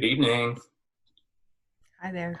evening. Hi there.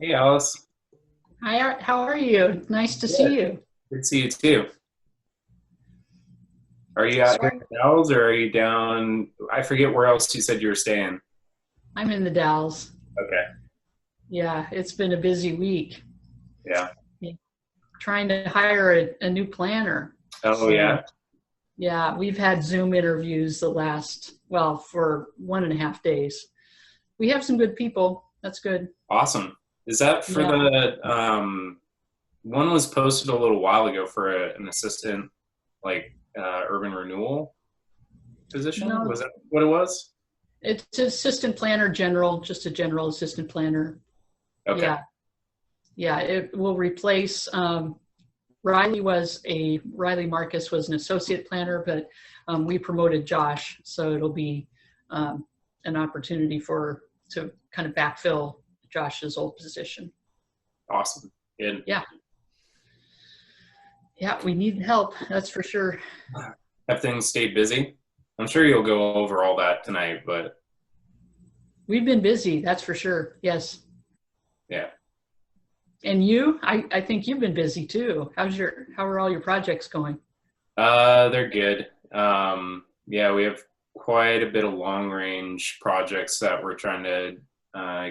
Hey, Alice. Hi, how are you? Nice to see Good. you. Good to see you too. Are you out here in the Dalles or are you down? I forget where else you said you were staying. I'm in the Dalles. Okay. Yeah, it's been a busy week. Yeah. Trying to hire a new planner. Oh, yeah. Yeah, we've had Zoom interviews the last, well, for 1.5 days. We have some good people. That's good. Awesome. Is that for one was posted a little while ago for an assistant, urban renewal position? No, Was that what it was? it's assistant planner general, just a general assistant planner. Okay. Yeah, it will replace, Riley Marcus was an associate planner, but we promoted Josh, so it'll be an opportunity to kind of backfill Josh's old position. Awesome. Good. Yeah. Yeah, we need help, that's for sure. Have things stayed busy? I'm sure you'll go over all that tonight, but we've been busy, that's for sure. Yes. Yeah. And you? I think you've been busy too. How are all your projects going? They're good. Yeah, we have quite a bit of long range projects that we're trying to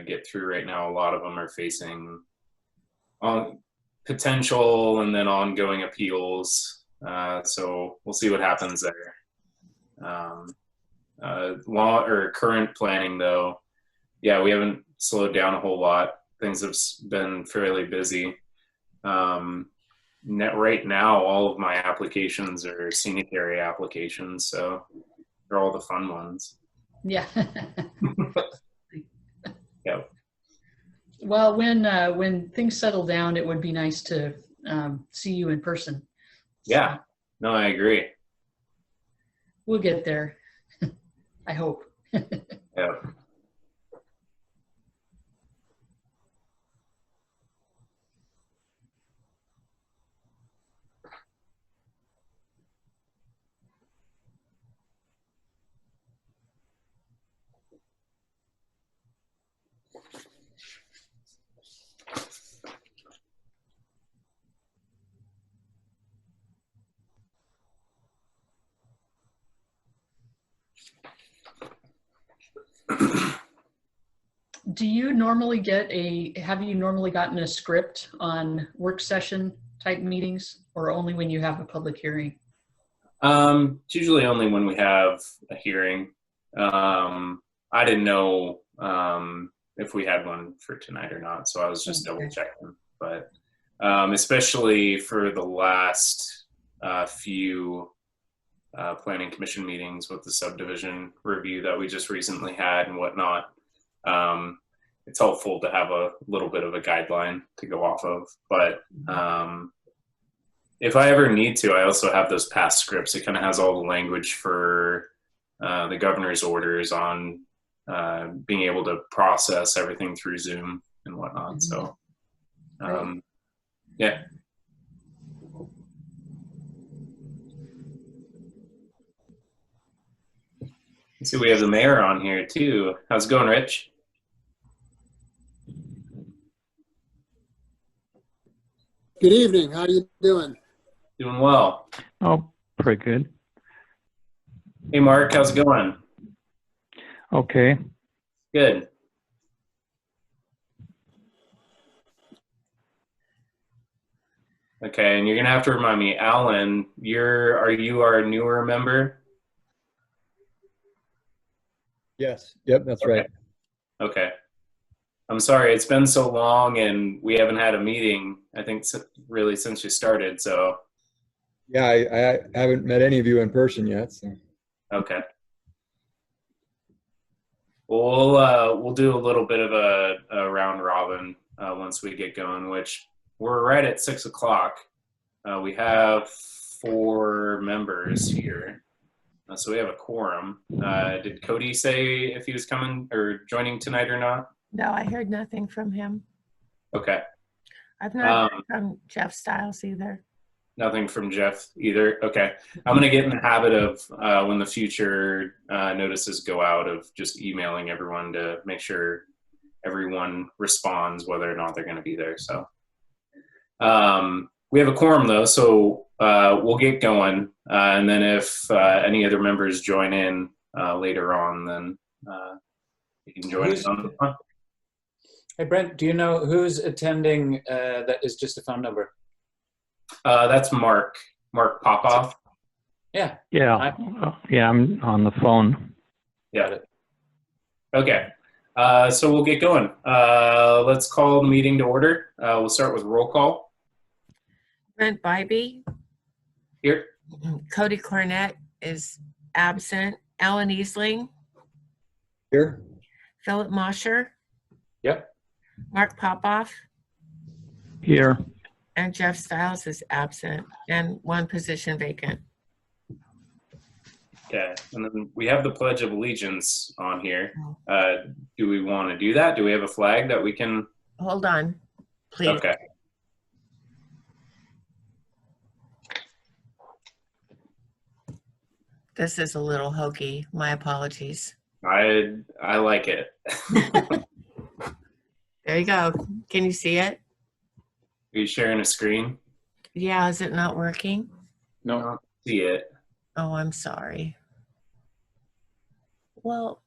get through right now. A lot of them are facing potential and then ongoing appeals. So we'll see what happens there. Current planning though, yeah, we haven't slowed down a whole lot. Things have been fairly busy. Right now, all of my applications are scenic area applications, so they're all the fun ones. Yeah. Yep. Well, when things settle down, it would be nice to see you in person. Yeah. No, I agree. We'll get there. I hope. Yeah. Do you normally have you normally gotten a script on work session type meetings, or only when you have a public hearing? It's usually only when we have a hearing. I didn't know if we had one for tonight or not, so I was just double checking. But especially for the last few planning commission meetings with the subdivision review that we just recently had and whatnot, it's helpful to have a little bit of a guideline to go off of. But if I ever need to, I also have those past scripts. It kind of has all the language for the governor's orders on being able to process everything through Zoom and whatnot. So Yeah. Let's see, we have the mayor on here too. How's it going, Rich? Good evening. How you doing? Doing well. Oh, pretty good. Hey, Mark, how's it going? Okay. Good. Okay, and you're gonna have to remind me, Alan, are you our newer member? Yes. Yep, that's Okay. right. Okay. I'm sorry, it's been so long and we haven't had a meeting, I think, really since you started, so. Yeah, I haven't met any of you in person yet. So. Okay. Well, we'll do a little bit of a round robin once we get going, which we're right at 6 o'clock. We have 4 members here. So we have a quorum. Did Cody say if he was coming or joining tonight or not? No, I heard nothing from him. Okay. I've not heard from Jeff Stiles either. Nothing from Jeff either. Okay. I'm going to get in the habit of when the future notices go out of just emailing everyone to make sure everyone responds whether or not they're going to be there. So we have a quorum though, so we'll get going. And then if any other members join in later on, then you can join us on the phone. Hey, Brent, do you know who's attending that is just a phone number? That's Mark Popoff. Yeah. Yeah. Yeah, I'm on the phone. Yeah. Okay. So we'll get going. Let's call the meeting to order. We'll start with roll call. Brent Bybee, Here. Cody Cornett is absent. Alan Easling, Here? Philip Mosher, Yep. Mark Popoff, Here. and Jeff Stiles is absent, and 1 position vacant. Okay. And then we have the Pledge of Allegiance on here. Do we want to do that? Do we have a flag that we can? Hold on, please. Okay. This is a little hokey. My apologies. I like it. There you go. Can you see it? Are you sharing a screen? Yeah, is it not working? I don't see it. Oh, I'm sorry. Well,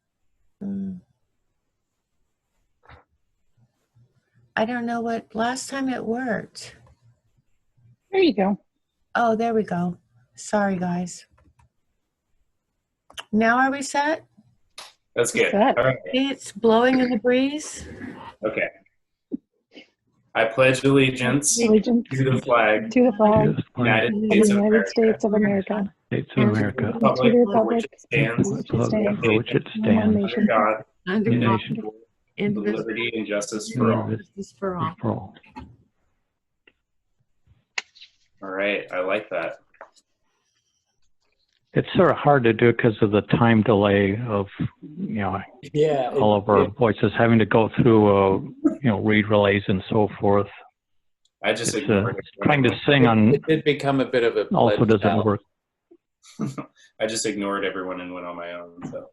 I don't know what, last time it worked. There you go. Oh, there we go. Sorry, guys. Now are we set? That's good. Set. All right. See, it's blowing in the breeze. Okay. I pledge allegiance Allegiance to the flag to the flag United of the States of United America, States of America, States of America. and to the for which republic it stands, For which it one stands. under nation, God, Under Nation. with indivisible, liberty and justice for all. justice for all. For all. All right, I like that. It's sort of hard to do because of the time delay of, Yeah. all of our voices having to go through, read relays and so forth. I just It's ignored it. trying to sing on It did become a bit of a also pledge doesn't now. work. I just ignored everyone and went on my own. So.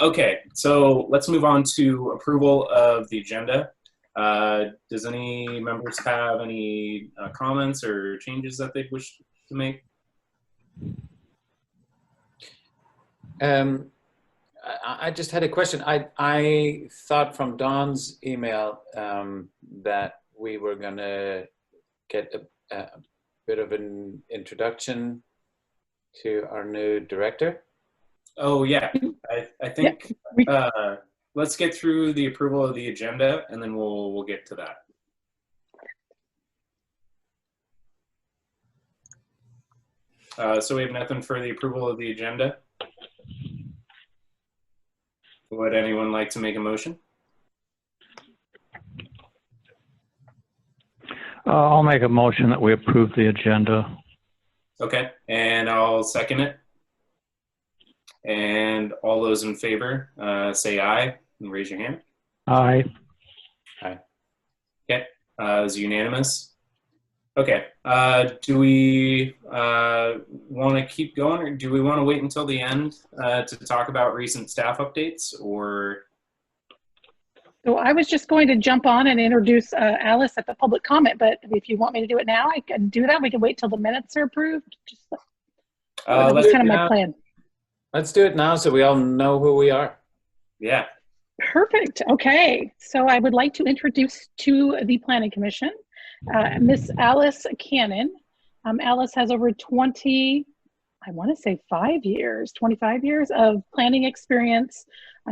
Okay, so let's move on to approval of the agenda. Does any members have any comments or changes that they'd wish to make? I just had a question. I thought from Dawn's email that we were going to get a bit of an introduction to our new director. Oh, yeah. I think let's get through the approval of the agenda and then we'll get to that. So we have nothing for the approval of the agenda. Would anyone like to make a motion? I'll make a motion that we approve the agenda. Okay, and I'll second it. And all those in favor, say aye and raise your hand. Aye. Aye. Is unanimous? Okay. Do we want to keep going, or do we want to wait until the end to talk about recent staff updates, or? So I was just going to jump on and introduce Alice at the public comment, but if you want me to do it now, I can do that. We can wait till the minutes are approved. That was kind of my plan. Let's do it now so we all know who we are. Yeah. Perfect. Okay. So I would like to introduce to the Planning Commission, Miss Alice Cannon. Alice has over 20, I want to say 25 years of planning experience.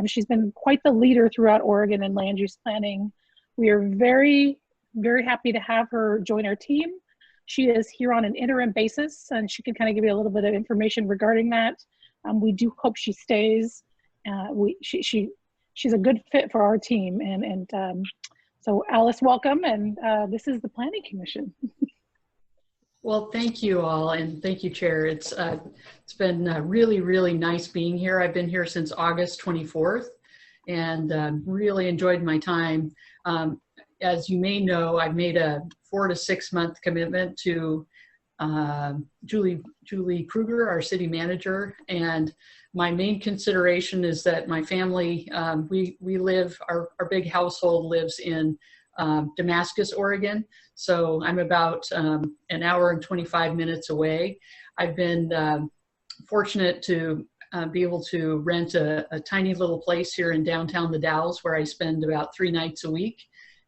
She's been quite the leader throughout Oregon in land use planning. We are very, very happy to have her join our team. She is here on an interim basis, and she can kind of give you a little bit of information regarding that. We do hope she stays. She's a good fit for our team. So Alice, welcome. And this is the Planning Commission. Well, thank you all, and thank you, Chair. It's been really, really nice being here. I've been here since August 24th, and really enjoyed my time. As you may know, I've made a 4 to 6 month commitment to Julie Kruger, our city manager, and my main consideration is that my family, we live, our big household lives in Damascus, Oregon. So I'm about an hour and 25 minutes away. I've been fortunate to be able to rent a tiny little place here in downtown The Dalles where I spend about 3 nights a week,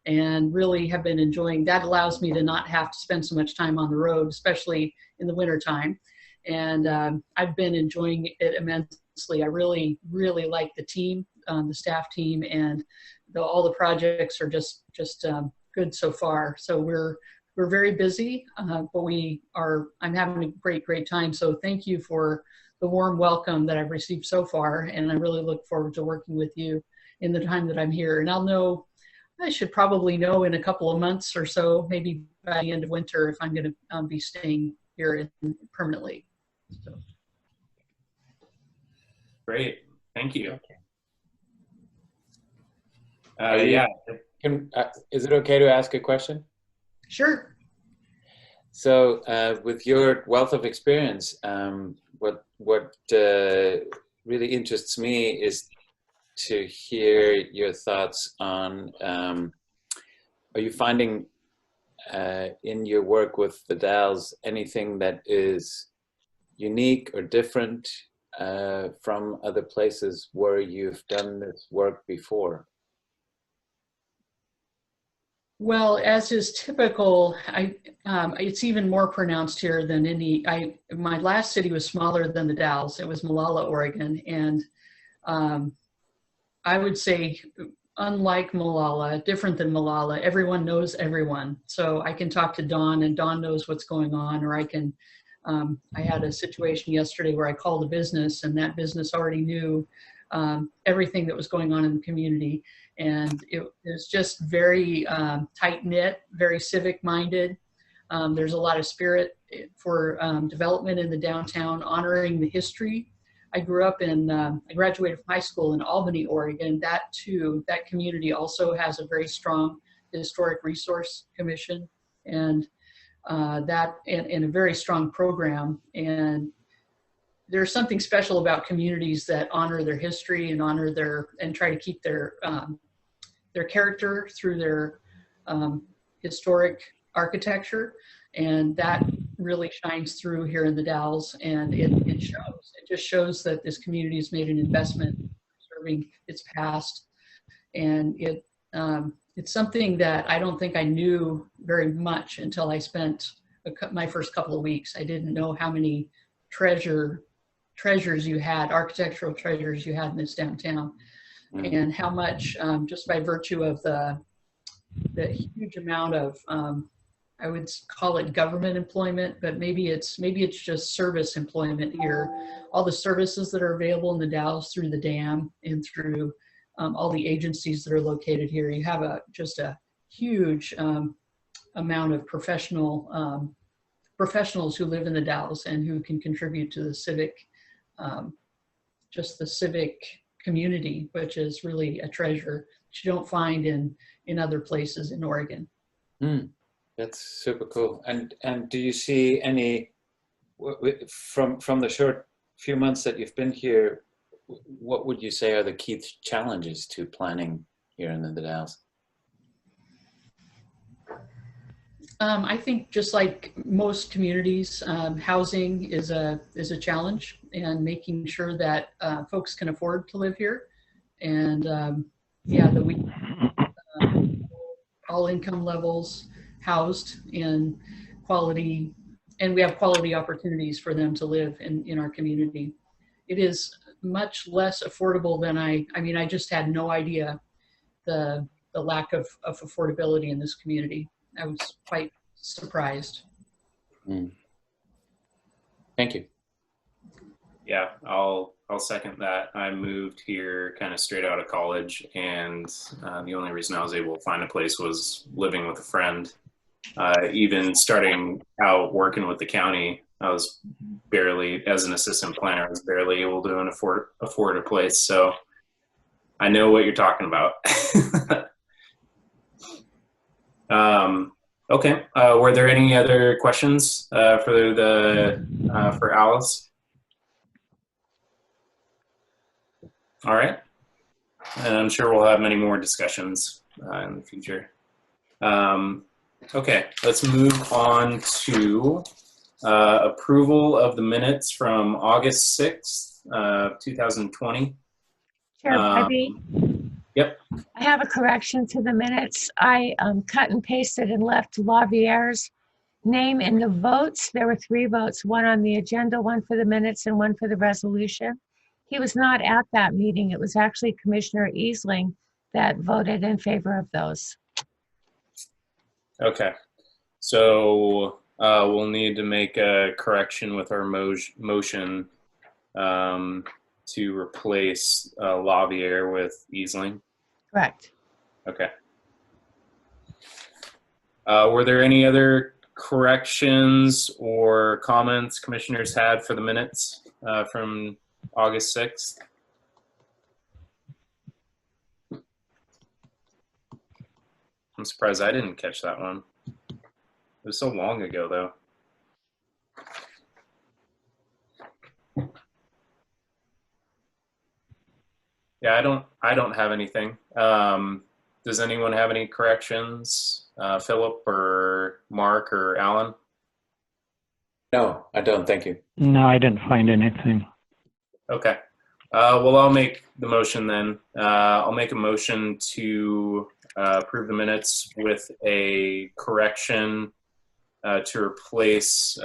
and really have been enjoying that. Allows me to not have to spend so much time on the road, especially in the winter time. And I've been enjoying it immensely. I really, really like the team, the staff team, and all the projects are just good so far. So we're very busy, but I'm having a great time. So thank you for the warm welcome that I've received so far, and I really look forward to working with you in the time that I'm here. And I should probably know in a couple of months or so, maybe by the end of winter, if I'm going to be staying here permanently. So. Great, thank you. Okay. Yeah. Is it okay to ask a question? Sure. So with your wealth of experience, what really interests me is to hear your thoughts on, are you finding in your work with the Dalles anything that is unique or different from other places where you've done this work before? Well, as is typical, it's even more pronounced here than my last city was smaller than the Dalles. It was Molalla, Oregon. And I would say, unlike Molalla, different than Molalla, everyone knows everyone. So I can talk to Dawn, and Dawn knows what's going on, or I had a situation yesterday where I called a business, and that business already knew everything that was going on in the community. And it was just very tight-knit, very civic-minded. There's a lot of spirit for development in the downtown, honoring the history. I graduated from high school in Albany, Oregon. That community also has a very strong historic resource commission, and a very strong program. And there's something special about communities that honor their history and try to keep their character through their historic architecture, and that really shines through here in the Dalles, and it shows. It just shows that this community has made an investment in preserving its past, and it's something that I don't think I knew very much until I spent my first couple of weeks. I didn't know how many treasures you had, architectural treasures you had in this downtown, and how much, just by virtue of the huge amount of, I would call it government employment, but maybe it's just service employment here. All the services that are available in the Dalles through the dam and through all the agencies that are located here. You have just a huge amount of professionals who live in the Dalles and who can contribute to the civic, just the civic community, which is really a treasure that you don't find in other places in Oregon. That's super cool. And do you see any from the short few months that you've been here? What would you say are the key challenges to planning here in the Dalles? I think just like most communities, housing is a challenge, and making sure that folks can afford to live here, and yeah, that we all income levels housed and quality, and we have quality opportunities for them to live in our community. It is much less affordable than I mean, I just had no idea the lack of affordability in this community. I was quite surprised. Thank you. Yeah, I'll second that. I moved here kind of straight out of college, and the only reason I was able to find a place was living with a friend. Even starting out working with the county, I was barely, as an assistant planner, I was barely able to afford a place. So I know what you're talking about. Okay. Were there any other questions for Alice? All right. And I'm sure we'll have many more discussions in the future. Okay, let's move on to approval of the minutes from August 6th, 2020. Chair Bybee? Yep. I have a correction to the minutes. I cut and pasted and left Lavier's name in the votes. There were 3 votes, one on the agenda, one for the minutes, and one for the resolution. He was not at that meeting. It was actually Commissioner Easling that voted in favor of those. Okay, so we'll need to make a correction with our motion to replace Lavier with Easling. Correct. Okay. Were there any other corrections or comments commissioners had for the minutes from August 6th? I'm surprised I didn't catch that one. It was so long ago, though. Yeah, I don't have anything. Does anyone have any corrections? Philip or Mark or Alan? No, I don't. Thank you. No, I didn't find anything. Okay. Well, I'll make the motion then. I'll make a motion to approve the minutes with a correction to replace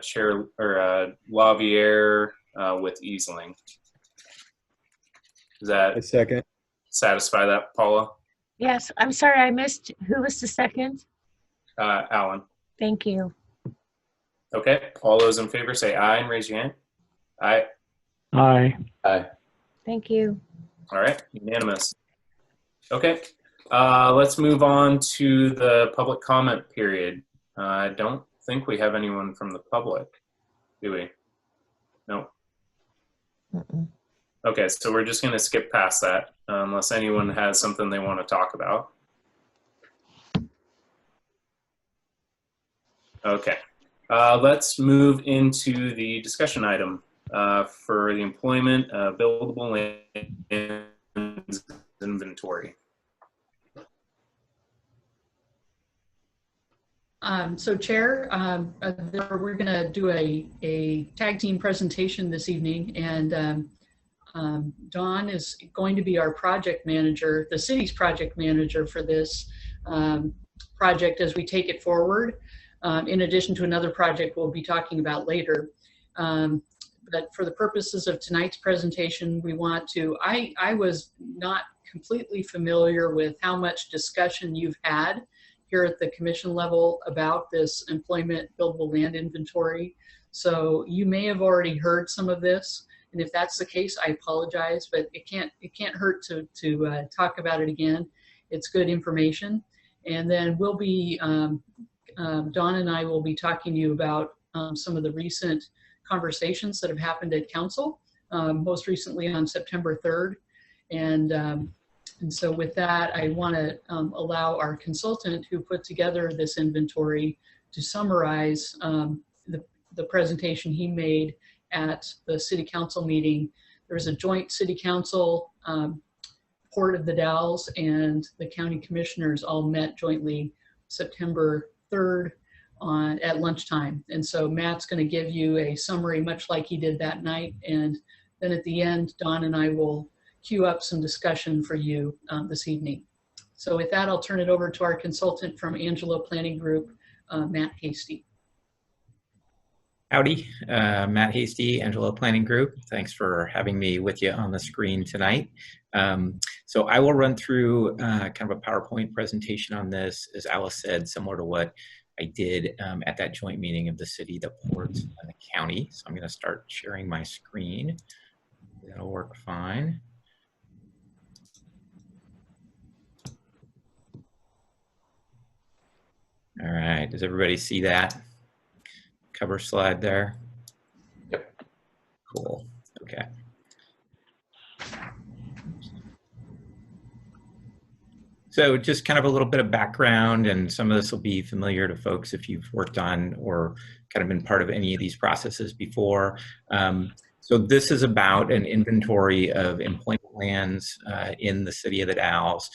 Chair or Lavier with Easling. Does that A second. satisfy that, Paula? Yes, I'm sorry, I missed, who was the second? Alan. Thank you. Okay. All those in favor say aye and raise your hand. Aye. Aye. Aye. Thank you. All right. Unanimous. Okay. Let's move on to the public comment period. I don't think we have anyone from the public, do we? No. Mm-mm. Okay, so we're just going to skip past that unless anyone has something they want to talk about. Okay, let's move into the discussion item for the employment of buildable land inventory. So Chair, we're going to do a tag team presentation this evening, and Dawn is going to be our project manager, the city's project manager for this project as we take it forward, in addition to another project we'll be talking about later. But for the purposes of tonight's presentation, we want to, I was not completely familiar with how much discussion you've had here at the commission level about this employment buildable land inventory. So you may have already heard some of this. And if that's the case, I apologize, but it can't hurt to talk about it again. It's good information. And then we'll be, Dawn and I will be talking to you about some of the recent conversations that have happened at council, most recently on September 3rd. And And so with that, I want to allow our consultant who put together this inventory to summarize the presentation he made at the city council meeting. There was a joint city council, Port of the Dalles, and the county commissioners all met jointly September 3rd at lunchtime. And so Matt's going to give you a summary much like he did that night. And then at the end, Don and I will queue up some discussion for you this evening. So with that, I'll turn it over to our consultant from Angelo Planning Group, Matt Hasty. Howdy, Matt Hasty, Angelo Planning Group. Thanks for having me with you on the screen tonight. So I will run through kind of a PowerPoint presentation on this, as Alice said, similar to what I did at that joint meeting of the city, the port, and the county. So I'm going to start sharing my screen. That'll work fine. All right, does everybody see that cover slide there? Yep. Cool, okay. So just kind of a little bit of background, and some of this will be familiar to folks if you've worked on or kind of been part of any of these processes before. So this is about an inventory of employment lands in the city of the Dalles.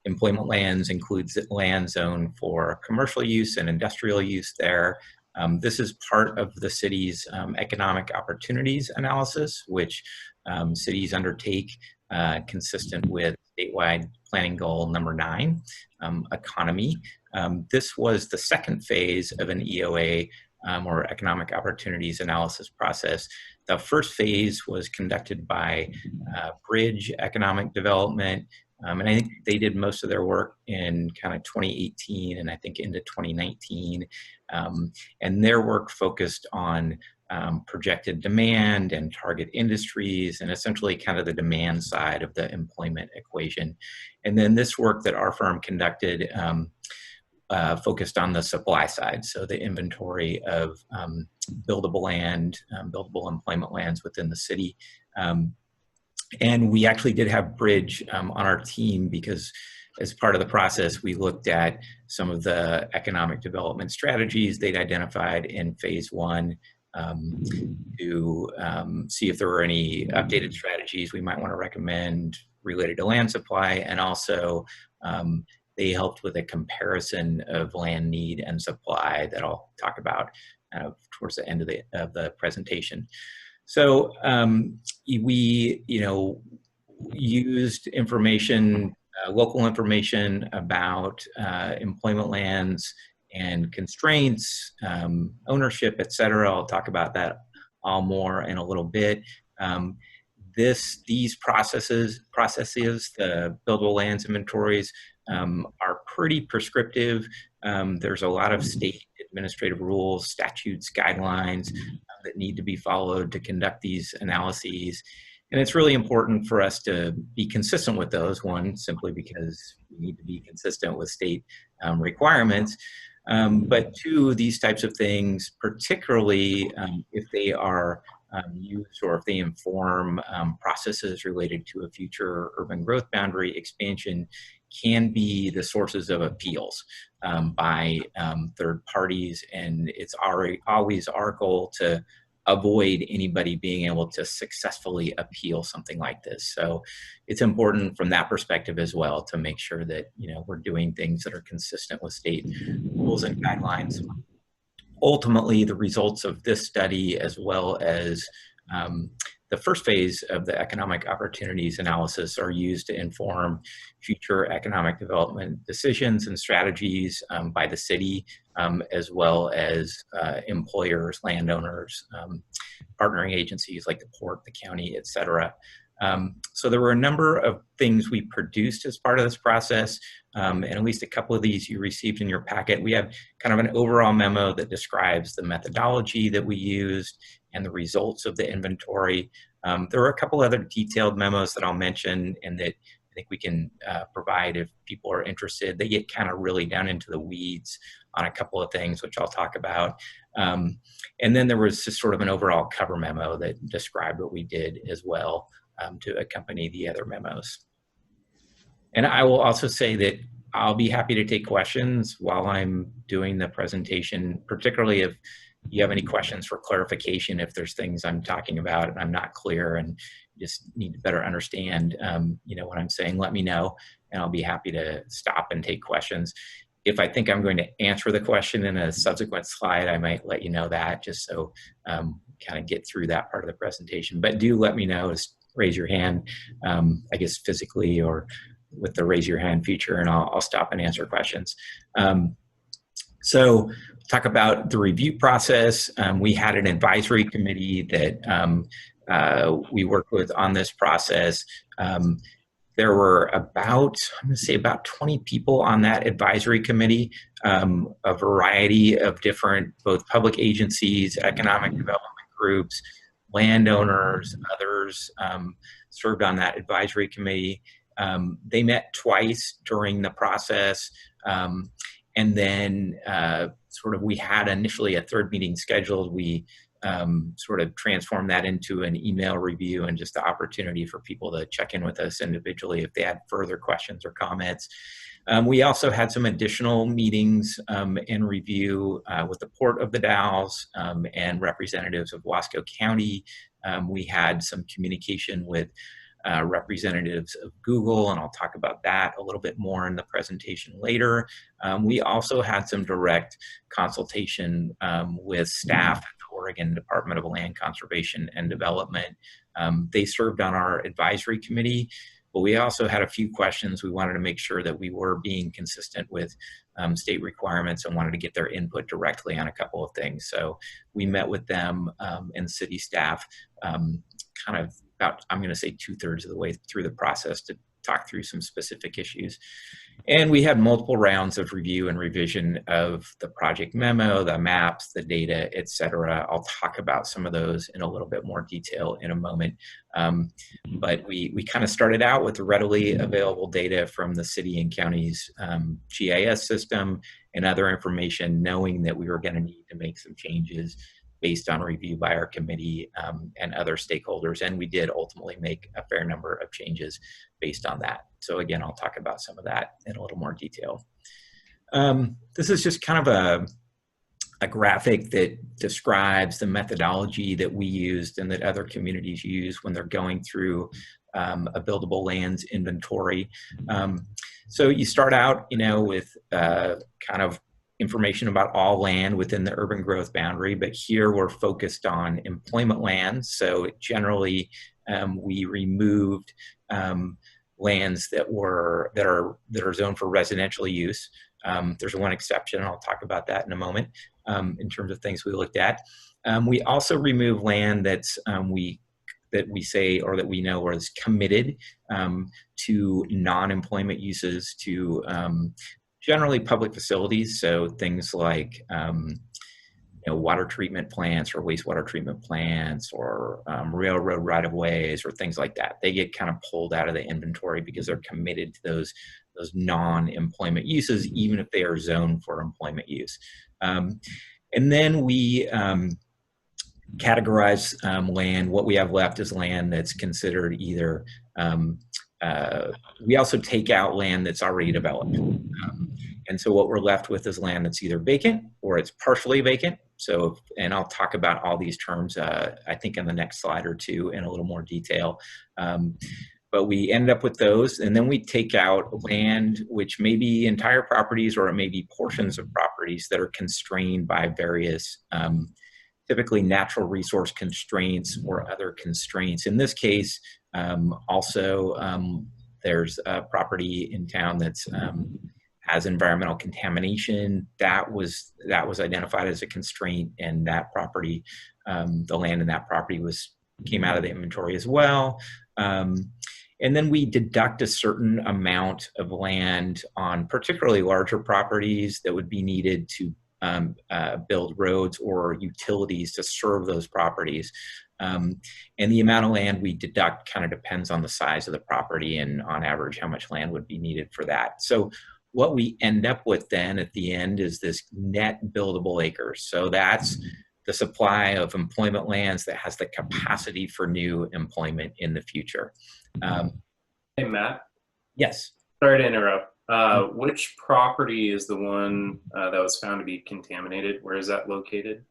Employment lands includes land zone for commercial use and industrial use there. This is part of the city's economic opportunities analysis, which cities undertake consistent with statewide planning goal number 9, economy. This was the second phase of an EOA or economic opportunities analysis process. The first phase was conducted by Bridge Economic Development, and I think they did most of their work in kind of 2018 and I think into 2019. And their work focused on projected demand and target industries and essentially kind of the demand side of the employment equation. And then this work that our firm conducted focused on the supply side, so the inventory of buildable land, buildable employment lands within the city. And we actually did have Bridge on our team because as part of the process, we looked at some of the economic development strategies they'd identified in phase 1 to see if there were any updated strategies we might want to recommend related to land supply. And also they helped with a comparison of land need and supply that I'll talk about towards the end of the presentation. So we, used information, local information about employment lands and constraints, ownership, et cetera. I'll talk about that all more in a little bit. These processes, the buildable lands inventories, are pretty prescriptive. There's a lot of state administrative rules, statutes, guidelines that need to be followed to conduct these analyses. And it's really important for us to be consistent with those, one, simply because we need to be consistent with state requirements. But two, these types of things, particularly if they are used or if they inform processes related to a future urban growth boundary expansion, can be the sources of appeals by third parties. And it's always our goal to avoid anybody being able to successfully appeal something like this. So it's important from that perspective as well to make sure that we're doing things that are consistent with state rules and guidelines. Ultimately, the results of this study, as well as the first phase of the economic opportunities analysis, are used to inform future economic development decisions and strategies by the city, as well as employers, landowners, partnering agencies like the port, the county, et cetera. So there were a number of things we produced as part of this process, and at least a couple of these you received in your packet. We have kind of an overall memo that describes the methodology that we used and the results of the inventory. There are a couple other detailed memos that I'll mention and that I think we can provide if people are interested. They get kind of really down into the weeds on a couple of things, which I'll talk about. And then there was just sort of an overall cover memo that described what we did as well to accompany the other memos. And I will also say that I'll be happy to take questions while I'm doing the presentation, particularly if you have any questions for clarification, if there's things I'm talking about and I'm not clear and just need to better understand, what I'm saying, let me know, and I'll be happy to stop and take questions. If I think I'm going to answer the question in a subsequent slide, I might let you know that, just so kind of get through that part of the presentation. But do let me know, just raise your hand, I guess physically or with the raise your hand feature, and I'll stop and answer questions. So talk about the review process. We had an advisory committee that we worked with on this process. There were about, I'm going to say about 20 people on that advisory committee, a variety of different, both public agencies, economic development groups, landowners, others served on that advisory committee. They met twice during the process. And then we had initially a third meeting scheduled. We sort of transformed that into an email review and just the opportunity for people to check in with us individually if they had further questions or comments. We also had some additional meetings in review with the Port of the Dalles and representatives of Wasco County. We had some communication with representatives of Google, and I'll talk about that a little bit more in the presentation later. We also had some direct consultation with staff at the Oregon Department of Land Conservation and Development. They served on our advisory committee, but we also had a few questions. We wanted to make sure that we were being consistent with state requirements and wanted to get their input directly on a couple of things. So we met with them and city staff kind of about, I'm going to say 2/3 of the way through the process to talk through some specific issues. And we had multiple rounds of review and revision of the project memo, the maps, the data, et cetera. I'll talk about some of those in a little bit more detail in a moment. But we kind of started out with readily available data from the city and county's GIS system and other information, knowing that we were going to need to make some changes based on review by our committee and other stakeholders. And we did ultimately make a fair number of changes based on that. So again, I'll talk about some of that in a little more detail. This is just kind of a graphic that describes the methodology that we used and that other communities use when they're going through a buildable lands inventory. So you start out, with kind of information about all land within the urban growth boundary, but here we're focused on employment lands. So generally, we removed lands that are zoned for residential use. There's one exception, and I'll talk about that in a moment in terms of things we looked at. We also remove land that we say or that we know is committed to non-employment uses, to generally public facilities, so things like water treatment plants or wastewater treatment plants or railroad right-of-ways or things like that. They get kind of pulled out of the inventory because they're committed to those non-employment uses, even if they are zoned for employment use. And then we categorize land. What we have left is land that's considered either we also take out land that's already developed. And so what we're left with is land that's either vacant or it's partially vacant. So, and I'll talk about all these terms, I think in the next slide or two in a little more detail. But we end up with those, and then we take out land which may be entire properties or it may be portions of properties that are constrained by various typically natural resource constraints or other constraints. In this case, there's a property in town that's has environmental contamination. That was identified as a constraint, and that property, the land in that property came out of the inventory as well. And then we deduct a certain amount of land on particularly larger properties that would be needed to build roads or utilities to serve those properties. And the amount of land we deduct kind of depends on the size of the property and on average how much land would be needed for that. So what we end up with then at the end is this net buildable acres. So that's the supply of employment lands that has the capacity for new employment in the future. Hey, Matt. Yes. Sorry to interrupt. Which property is the one that was found to be contaminated? Where is that located?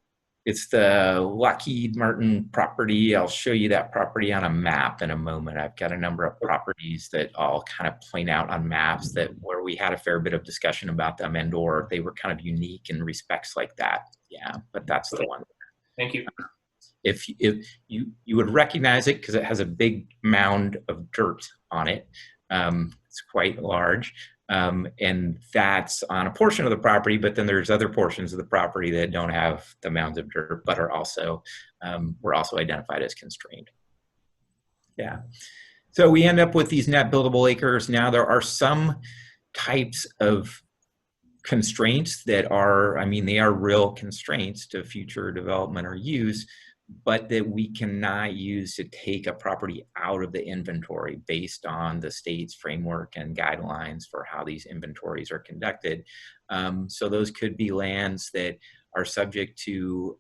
It's the Lockheed Martin property. I'll show you that property on a map in a moment. I've got a number of properties that I'll kind of point out on maps that where we had a fair bit of discussion about them, and or they were kind of unique in respects like that. Yeah, but that's the one. Thank you. If you would recognize it because it has a big mound of dirt on it. It's quite large. And that's on a portion of the property, but then there's other portions of the property that don't have the mounds of dirt, but are also, were also identified as constrained. Yeah. So we end up with these net buildable acres. Now there are some types of constraints that are, I mean, they are real constraints to future development or use, but that we cannot use to take a property out of the inventory based on the state's framework and guidelines for how these inventories are conducted. So those could be lands that are subject to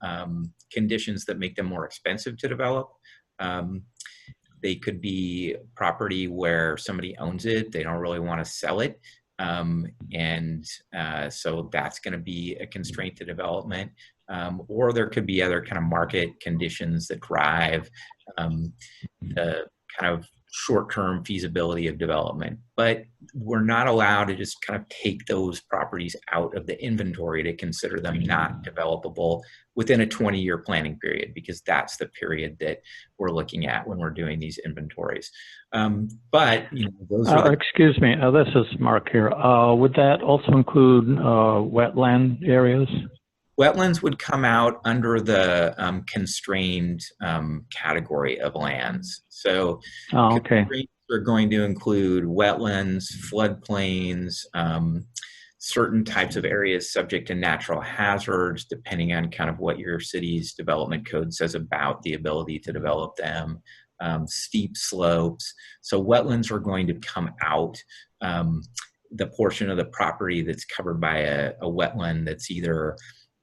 conditions that make them more expensive to develop. They could be property where somebody owns it, they don't really want to sell it. So that's going to be a constraint to development. Or there could be other kind of market conditions that drive the kind of short-term feasibility of development. But we're not allowed to just kind of take those properties out of the inventory to consider them not developable within a 20-year planning period, because that's the period that we're looking at when we're doing these inventories. But you know, those are excuse me, this is Mark here. Would that also include wetland areas? Wetlands would come out under the constrained category of lands. So constraints are going to include wetlands, floodplains, certain types of areas subject to natural hazards, depending on kind of what your city's development code says about the ability to develop them, steep slopes. So wetlands are going to come out. The portion of the property that's covered by a wetland that's either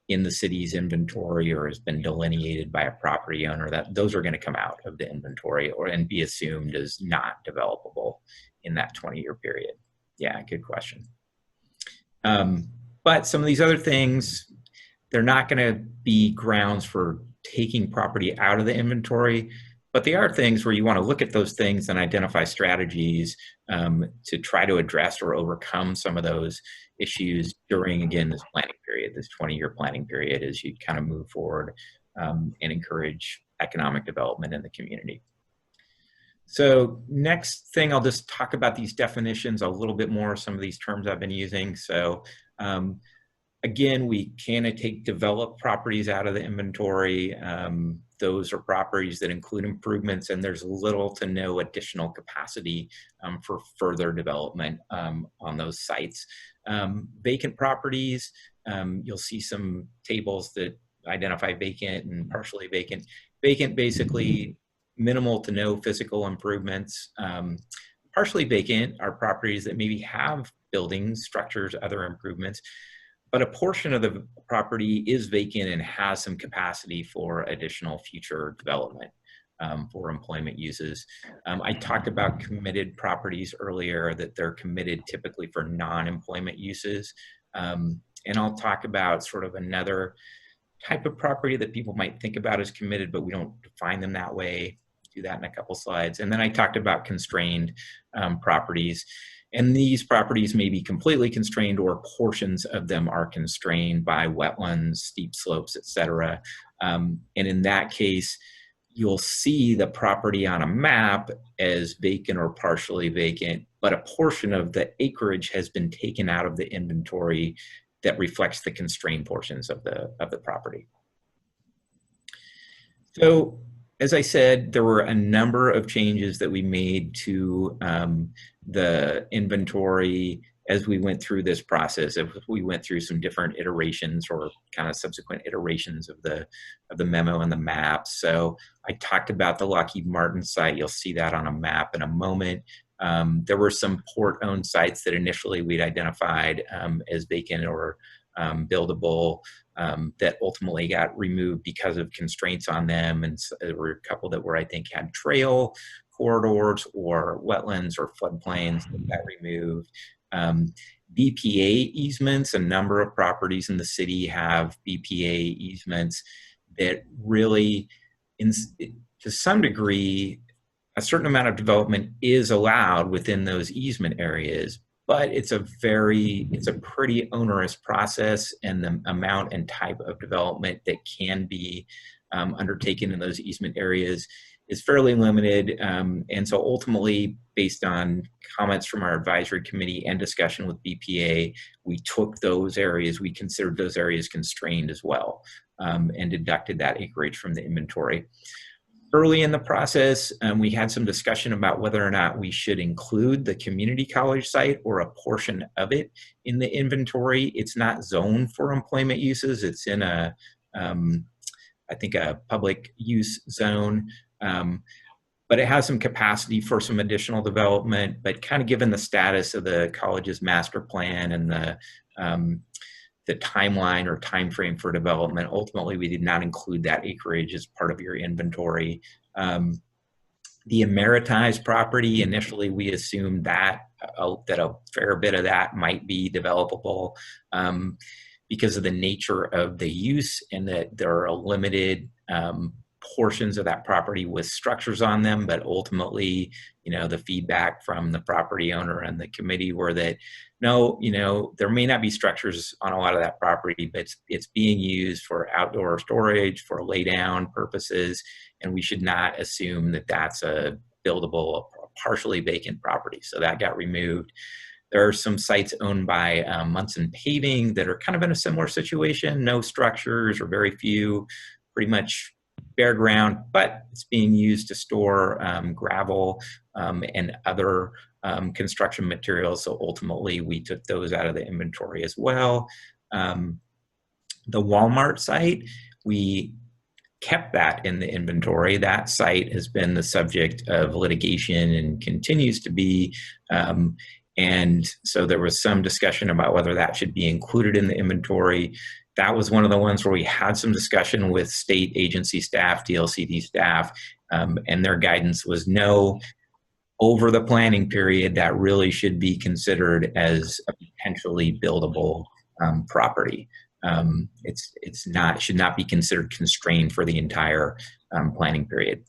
in the city's inventory or has been delineated by a property owner, that those are going to come out of the inventory and be assumed as not developable in that 20-year period. Yeah, good question. But some of these other things, they're not going to be grounds for taking property out of the inventory, but they are things where you want to look at those things and identify strategies to try to address or overcome some of those issues during, again, this planning period, this 20-year planning period, as you kind of move forward and encourage economic development in the community. So next thing, I'll just talk about these definitions a little bit more, some of these terms I've been using. So again, we can take developed properties out of the inventory. Those are properties that include improvements, and there's little to no additional capacity for further development on those sites. Vacant properties, you'll see some tables that identify vacant and partially vacant. Vacant, basically minimal to no physical improvements. Partially vacant are properties that maybe have buildings, structures, other improvements, but a portion of the property is vacant and has some capacity for additional future development for employment uses. I talked about committed properties earlier, that they're committed typically for non-employment uses. And I'll talk about sort of another type of property that people might think about as committed, but we don't define them that way. Do that in a couple slides. And then I talked about constrained properties. And these properties may be completely constrained, or portions of them are constrained by wetlands, steep slopes, etc. And in that case, you'll see the property on a map as vacant or partially vacant, but a portion of the acreage has been taken out of the inventory that reflects the constrained portions of the property. So, as I said, there were a number of changes that we made to the inventory as we went through this process. We went through some different iterations or kind of subsequent iterations of the memo and the map. So I talked about the Lockheed Martin site. You'll see that on a map in a moment. There were some port-owned sites that initially we'd identified as vacant or buildable that ultimately got removed because of constraints on them. And so there were a couple that were, I think, had trail corridors or wetlands or floodplains that got removed. BPA easements, a number of properties in the city have BPA easements that really, to some degree, a certain amount of development is allowed within those easement areas, but it's a pretty onerous process, and the amount and type of development that can be undertaken in those easement areas is fairly limited. And so ultimately, based on comments from our advisory committee and discussion with BPA, we took those areas, we considered those areas constrained as well, and deducted that acreage from the inventory. Early in the process, we had some discussion about whether or not we should include the community college site or a portion of it in the inventory. It's not zoned for employment uses. It's in a, I think, a public use zone, but it has some capacity for some additional development. But kind of given the status of the college's master plan and the timeline or time frame for development, ultimately we did not include that acreage as part of your inventory. The Ameritized property, initially we assumed that a fair bit of that might be developable because of the nature of the use, and that there are limited portions of that property with structures on them. But ultimately, the feedback from the property owner and the committee were that, no, there may not be structures on a lot of that property, but it's being used for outdoor storage, for lay down purposes, and we should not assume that that's a buildable, partially vacant property. So that got removed. There are some sites owned by Munson Paving that are kind of in a similar situation, no structures or very few, pretty much bare ground, but it's being used to store gravel and other construction materials. So ultimately we took those out of the inventory as well. The Walmart site, we kept that in the inventory. That site has been the subject of litigation and continues to be. And so there was some discussion about whether that should be included in the inventory. That was one of the ones where we had some discussion with state agency staff, DLCD staff, and their guidance was no. Over the planning period, that really should be considered as a potentially buildable property. Should not be considered constrained for the entire planning period.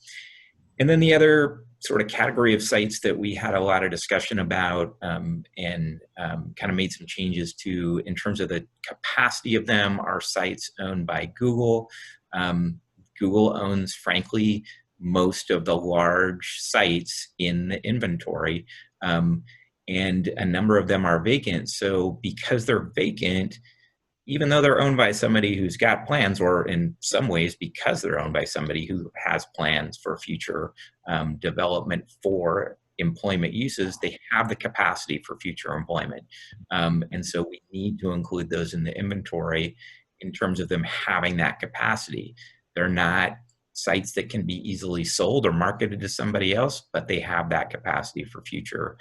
And then the other sort of category of sites that we had a lot of discussion about and kind of made some changes to in terms of the capacity of them are sites owned by Google. Google owns, frankly, most of the large sites in the inventory, and a number of them are vacant. So because they're vacant, even though they're owned by somebody who's got plans, or in some ways because they're owned by somebody who has plans for future development for employment uses, they have the capacity for future employment. And so we need to include those in the inventory in terms of them having that capacity. They're not sites that can be easily sold or marketed to somebody else, but they have that capacity for future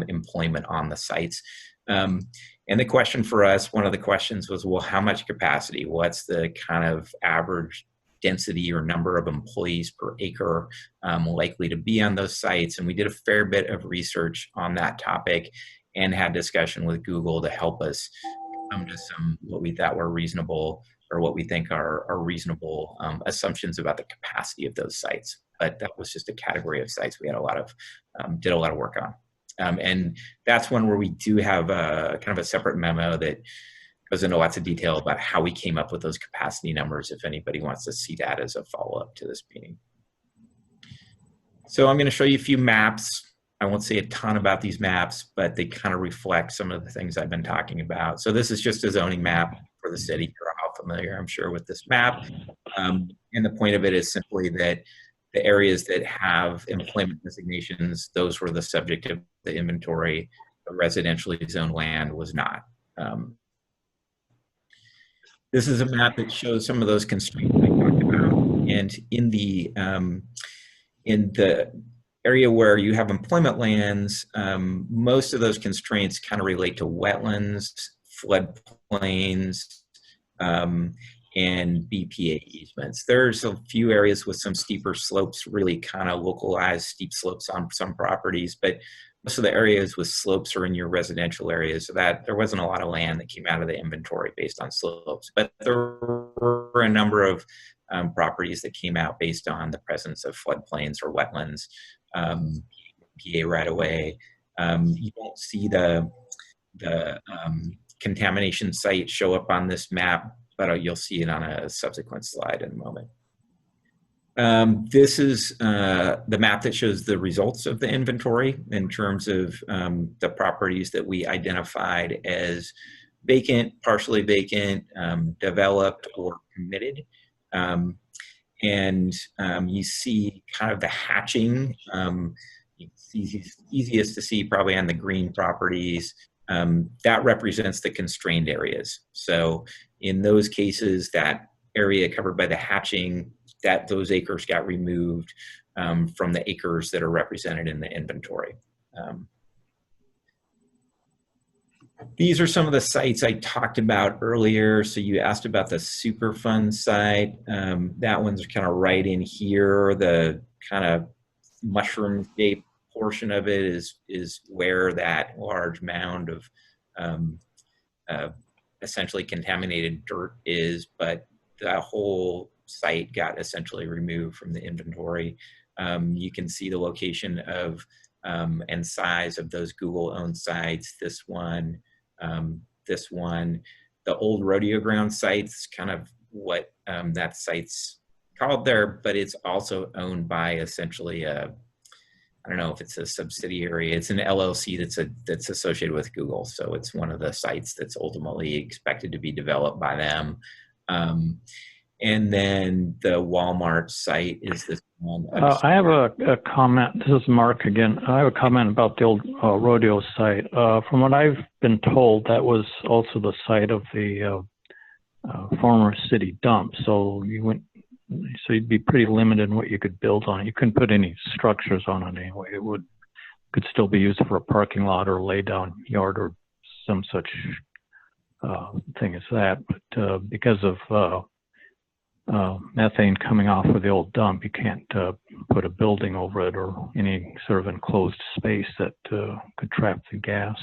employment on the sites. And the question for us, one of the questions was, well, how much capacity? What's the kind of average density or number of employees per acre likely to be on those sites? And we did a fair bit of research on that topic and had discussion with Google to help us come to some what we thought were reasonable, or what we think are reasonable assumptions about the capacity of those sites. But that was just a category of sites we had did a lot of work on. And that's one where we do have a kind of a separate memo that goes into lots of detail about how we came up with those capacity numbers, if anybody wants to see that as a follow-up to this meeting. So I'm going to show you a few maps. I won't say a ton about these maps, but they kind of reflect some of the things I've been talking about. So this is just a zoning map for the city. You're all familiar, I'm sure, with this map. And the point of it is simply that the areas that have employment designations, those were the subject of the inventory. The residentially zoned land was not. This is a map that shows some of those constraints I talked about. And in the area where you have employment lands, most of those constraints kind of relate to wetlands, floodplains, and BPA easements. There's a few areas with some steeper slopes, really kind of localized steep slopes on some properties, but most of the areas with slopes are in your residential areas, so that there wasn't a lot of land that came out of the inventory based on slopes. But there were a number of properties that came out based on the presence of floodplains or wetlands, PA right away. You don't see the contamination site show up on this map, but you'll see it on a subsequent slide in a moment. This is the map that shows the results of the inventory in terms of the properties that we identified as vacant, partially vacant, developed, or committed. You see kind of the hatching. It's easiest to see probably on the green properties. That represents the constrained areas. So in those cases, that area covered by the hatching, those acres got removed from the acres that are represented in the inventory. These are some of the sites I talked about earlier. So you asked about the Superfund site. That one's kind of right in here. The kind of mushroom-shaped portion of it is where that large mound of essentially contaminated dirt is, but the whole site got essentially removed from the inventory. You can see the location of and size of those Google-owned sites. This one, the old rodeo ground sites, kind of what that site's called there, but it's also owned by essentially I don't know if it's a subsidiary. It's an LLC that's associated with Google. So it's one of the sites that's ultimately expected to be developed by them. And then the Walmart site is this one. I have a comment. This is Mark again. I have a comment about the old rodeo site. From what I've been told, that was also the site of the former city dump. So you'd be pretty limited in what you could build on it. You couldn't put any structures on it anyway. It could still be used for a parking lot or a lay down yard or some such thing as that. But because of methane coming off of the old dump, you can't put a building over it or any sort of enclosed space that could trap the gas.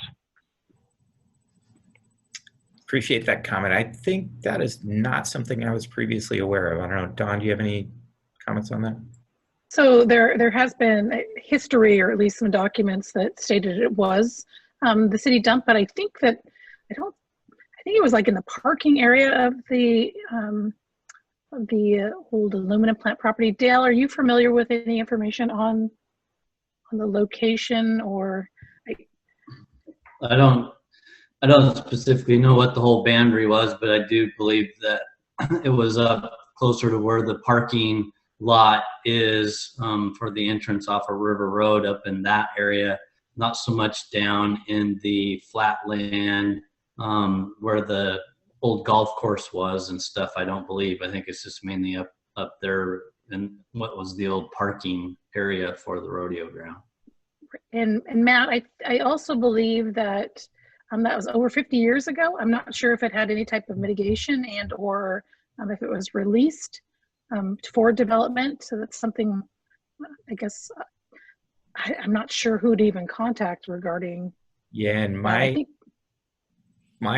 Appreciate that comment. I think that is not something I was previously aware of. I don't know, Don, do you have any comments on that? So there has been a history, or at least some documents that stated it was the city dump, but I think that I think it was like in the parking area of the old aluminum plant property. Dale, are you familiar with any information on the location, or? I don't specifically know what the whole boundary was, but I do believe that it was up closer to where the parking lot is for the entrance off of River Road, up in that area, not so much down in the flat land where the old golf course was and stuff. I don't believe. I think it's just mainly up there in what was the old parking area for the rodeo ground. And Matt, I also believe that that was over 50 years ago. I'm not sure if it had any type of mitigation and or if it was released for development. So that's something, I guess, I'm not sure who to even contact regarding. Yeah, and my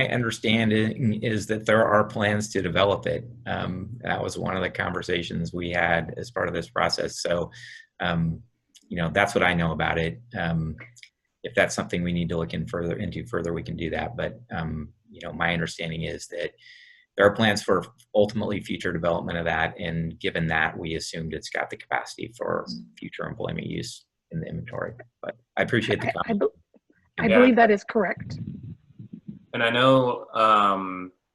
understanding is that there are plans to develop it. That was one of the conversations we had as part of this process. So, that's what I know about it. If that's something we need to look into further, we can do that. But, my understanding is that there are plans for ultimately future development of that. And given that, we assumed it's got the capacity for future employment use in the inventory. But I appreciate the comment. I believe that is correct. And I know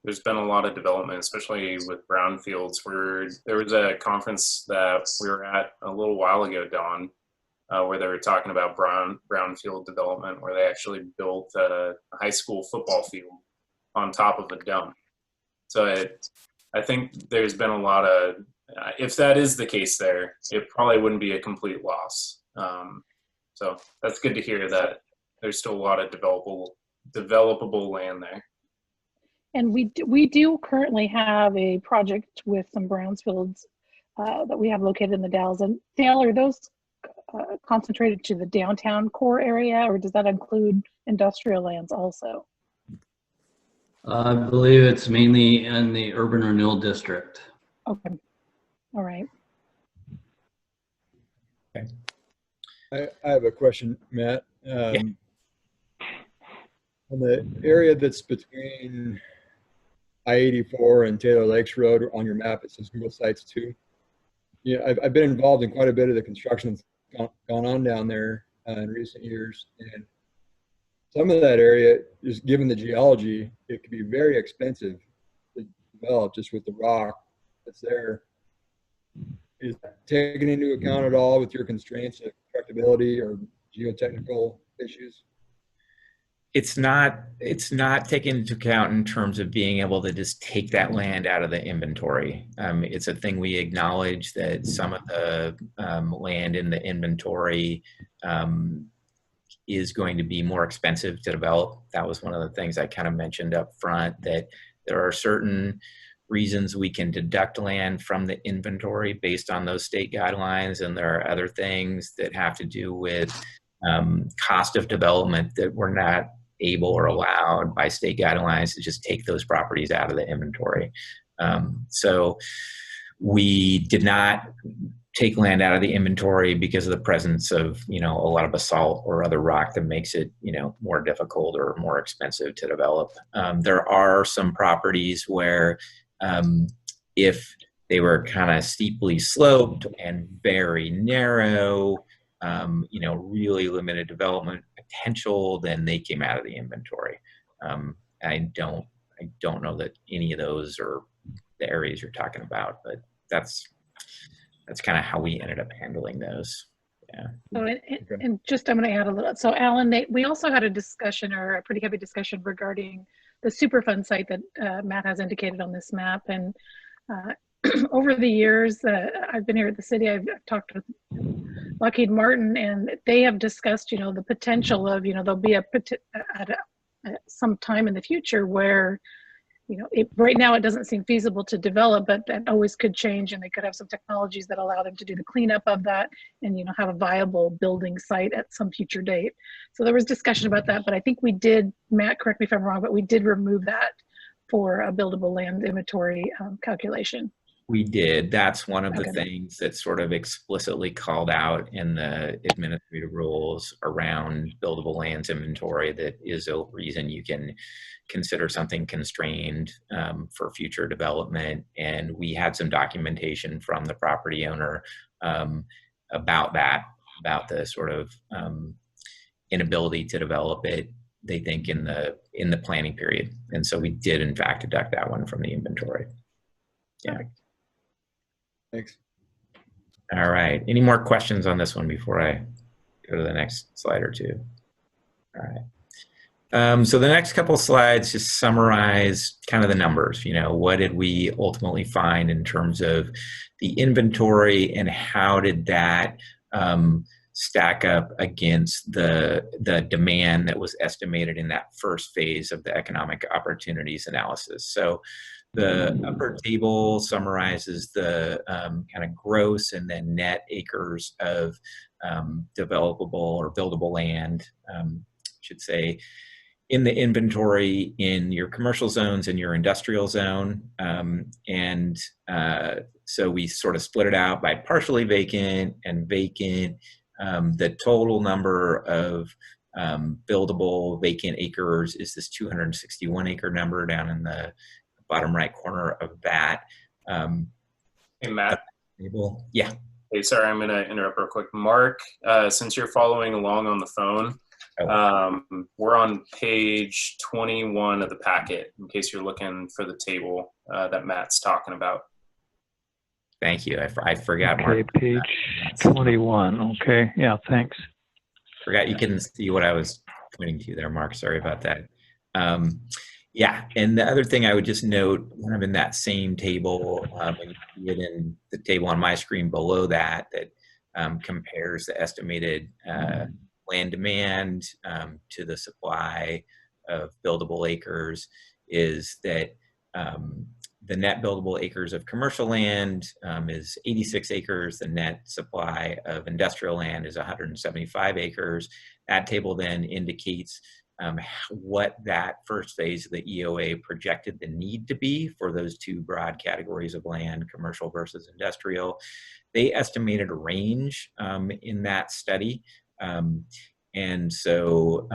there's been a lot of development, especially with brownfields, where there was a conference that we were at a little while ago, Dawn, where they were talking about brownfield development, where they actually built a high school football field on top of a dump. So I think there's been a lot of, if that is the case there, it probably wouldn't be a complete loss. So that's good to hear that there's still a lot of developable land there. And we do currently have a project with some brownfields that we have located in the Dalles. And Dale, are those concentrated to the downtown core area, or does that include industrial lands also? I believe it's mainly in the urban renewal district. Okay. All right. I have a question, Matt. On the area that's between I-84 and Taylor Lakes Road on your map, it says Google Sites 2. Yeah, I've been involved in quite a bit of the construction that's gone on down there in recent years. And some of that area, just given the geology, it could be very expensive to develop just with the rock that's there. Is that taken into account at all with your constraints of constructability or geotechnical issues? It's not taken into account in terms of being able to just take that land out of the inventory. It's a thing we acknowledge that some of the land in the inventory is going to be more expensive to develop. That was one of the things I kind of mentioned up front, that there are certain reasons we can deduct land from the inventory based on those state guidelines, and there are other things that have to do with cost of development that we're not able or allowed by state guidelines to just take those properties out of the inventory. So we did not take land out of the inventory because of the presence of, a lot of basalt or other rock that makes it, more difficult or more expensive to develop. There are some properties where if they were kind of steeply sloped and very narrow, really limited development potential, then they came out of the inventory. I don't know that any of those are the areas you're talking about, but that's kind of how we ended up handling those. Yeah. So, and just, I'm going to add a little. So Alan, we also had a discussion, or a pretty heavy discussion, regarding the Superfund site that Matt has indicated on this map. And over the years I've been here at the city, I've talked with Lockheed Martin, and they have discussed, the potential of, there'll be at some time in the future where, right now it doesn't seem feasible to develop, but that always could change, and they could have some technologies that allow them to do the cleanup of that and, have a viable building site at some future date. So there was discussion about that, but I think we did, Matt, correct me if I'm wrong, but we did remove that for a buildable land inventory calculation. We did. That's one of the things that's sort of explicitly called out in the administrative rules around buildable lands inventory. That is a reason you can consider something constrained for future development. And we had some documentation from the property owner about that, about the sort of inability to develop it, they think, in the planning period. And so we did in fact deduct that one from the inventory. Yeah. Perfect. Thanks. All right. Any more questions on this one before I go to the next slide or two? All right. So the next couple of slides just summarize kind of the numbers. What did we ultimately find in terms of the inventory, and how did that stack up against the demand that was estimated in that first phase of the economic opportunities analysis. So the upper table summarizes the kind of gross and then net acres of developable or buildable land, I should say, in the inventory in your commercial zones and your industrial zone. So we sort of split it out by partially vacant and vacant. The total number of buildable vacant acres is this 261 acre number down in the bottom right corner of that. Hey, Matt. Yeah. Hey, sorry, I'm going to interrupt real quick. Mark, since you're following along on the phone, we're on page 21 of the packet, in case you're looking for the table that Matt's talking about. Thank you. I forgot. Okay, Mark. page 21. Okay, yeah, thanks. Forgot you couldn't see what I was pointing to there, Mark. Sorry about that. Yeah, and the other thing I would just note, kind of in that same table, when you see it in the table on my screen below that, compares the estimated land demand to the supply of buildable acres, is that the net buildable acres of commercial land is 86 acres. The net supply of industrial land is 175 acres. That table then indicates what that first phase of the EOA projected the need to be for those two broad categories of land, commercial versus industrial. They estimated a range in that study. And so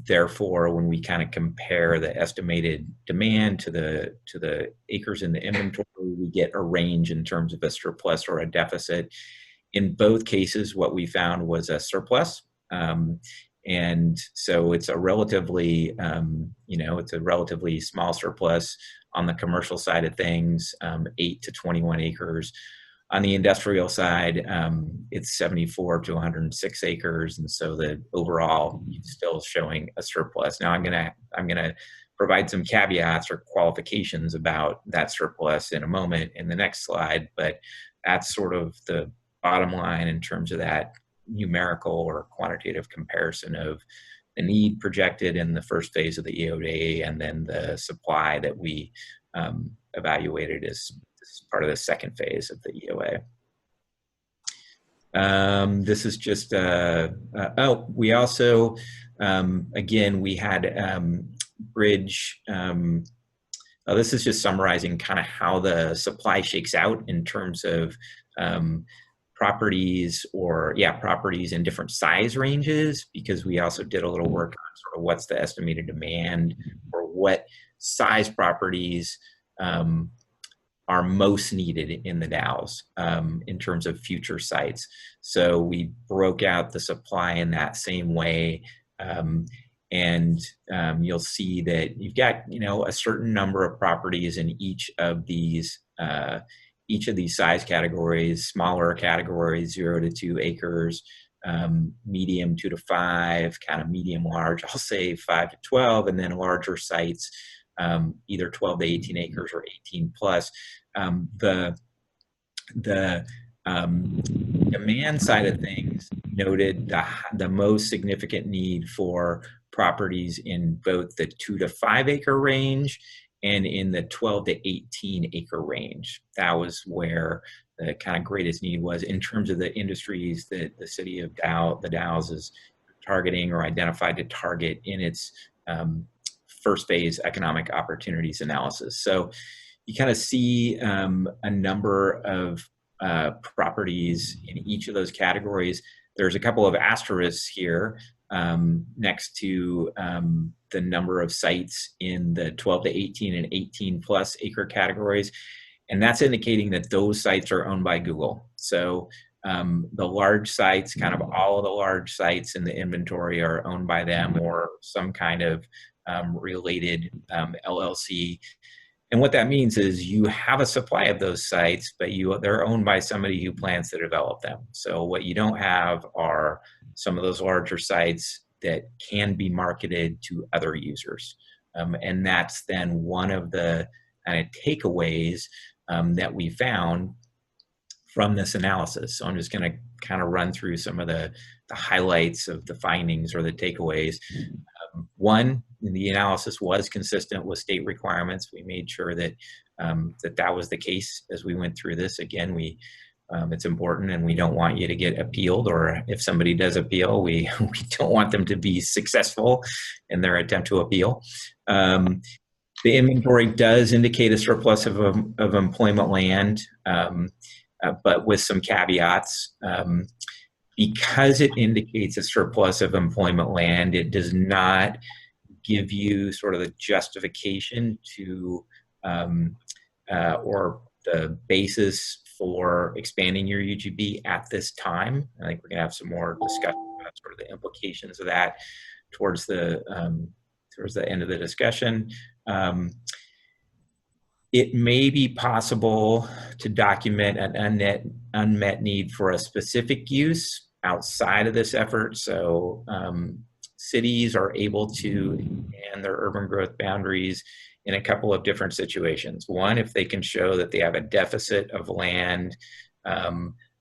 therefore, when we kind of compare the estimated demand to the acres in the inventory, we get a range in terms of a surplus or a deficit. In both cases, what we found was a surplus. And so it's a relatively, it's a relatively small surplus on the commercial side of things, 8 to 21 acres. On the industrial side, it's 74 to 106 acres, and so the overall still showing a surplus. Now I'm gonna provide some caveats or qualifications about that surplus in a moment in the next slide, but that's sort of the bottom line in terms of that numerical or quantitative comparison of the need projected in the first phase of the EOA and then the supply that we evaluated as part of the second phase of the EOA. This is just, we also, again, we had bridge, this is just summarizing kind of how the supply shakes out in terms of properties properties in different size ranges, because we also did a little work on sort of what's the estimated demand or what size properties are most needed in the DAOs in terms of future sites. So we broke out the supply in that same way. And you'll see that you've got, a certain number of properties in each of these size categories, smaller categories, 0 to 2 acres, medium 2 to 5, kind of medium large, I'll say 5 to 12, and then larger sites, either 12 to 18 acres or 18 plus. The demand side of things noted the most significant need for properties in both the 2 to 5 acre range and in the 12 to 18 acre range. That was where the kind of greatest need was in terms of the industries that the city of the DAOs is targeting or identified to target in its first phase economic opportunities analysis. So you kind of see a number of properties in each of those categories. There's a couple of asterisks here next to the number of sites in the 12 to 18 and 18 plus acre categories. And that's indicating that those sites are owned by Google. So the large sites, kind of all of the large sites in the inventory are owned by them or some kind of related LLC. And what that means is you have a supply of those sites, but they're owned by somebody who plans to develop them. So what you don't have are some of those larger sites that can be marketed to other users. And that's then one of the kind of takeaways that we found from this analysis. So I'm just going to kind of run through some of the highlights of the findings or the takeaways. One, the analysis was consistent with state requirements. We made sure that that was the case as we went through this. Again, it's important, and we don't want you to get appealed, or if somebody does appeal, we don't want them to be successful in their attempt to appeal. The inventory does indicate a surplus of employment land, but with some caveats. Because it indicates a surplus of employment land, it does not give you sort of the justification to or the basis for expanding your UGB at this time. I think we're going to have some more discussion about sort of the implications of that towards the end of the discussion. It may be possible to document an unmet need for a specific use outside of this effort. So cities are able to expand their urban growth boundaries in a couple of different situations. One, if they can show that they have a deficit of land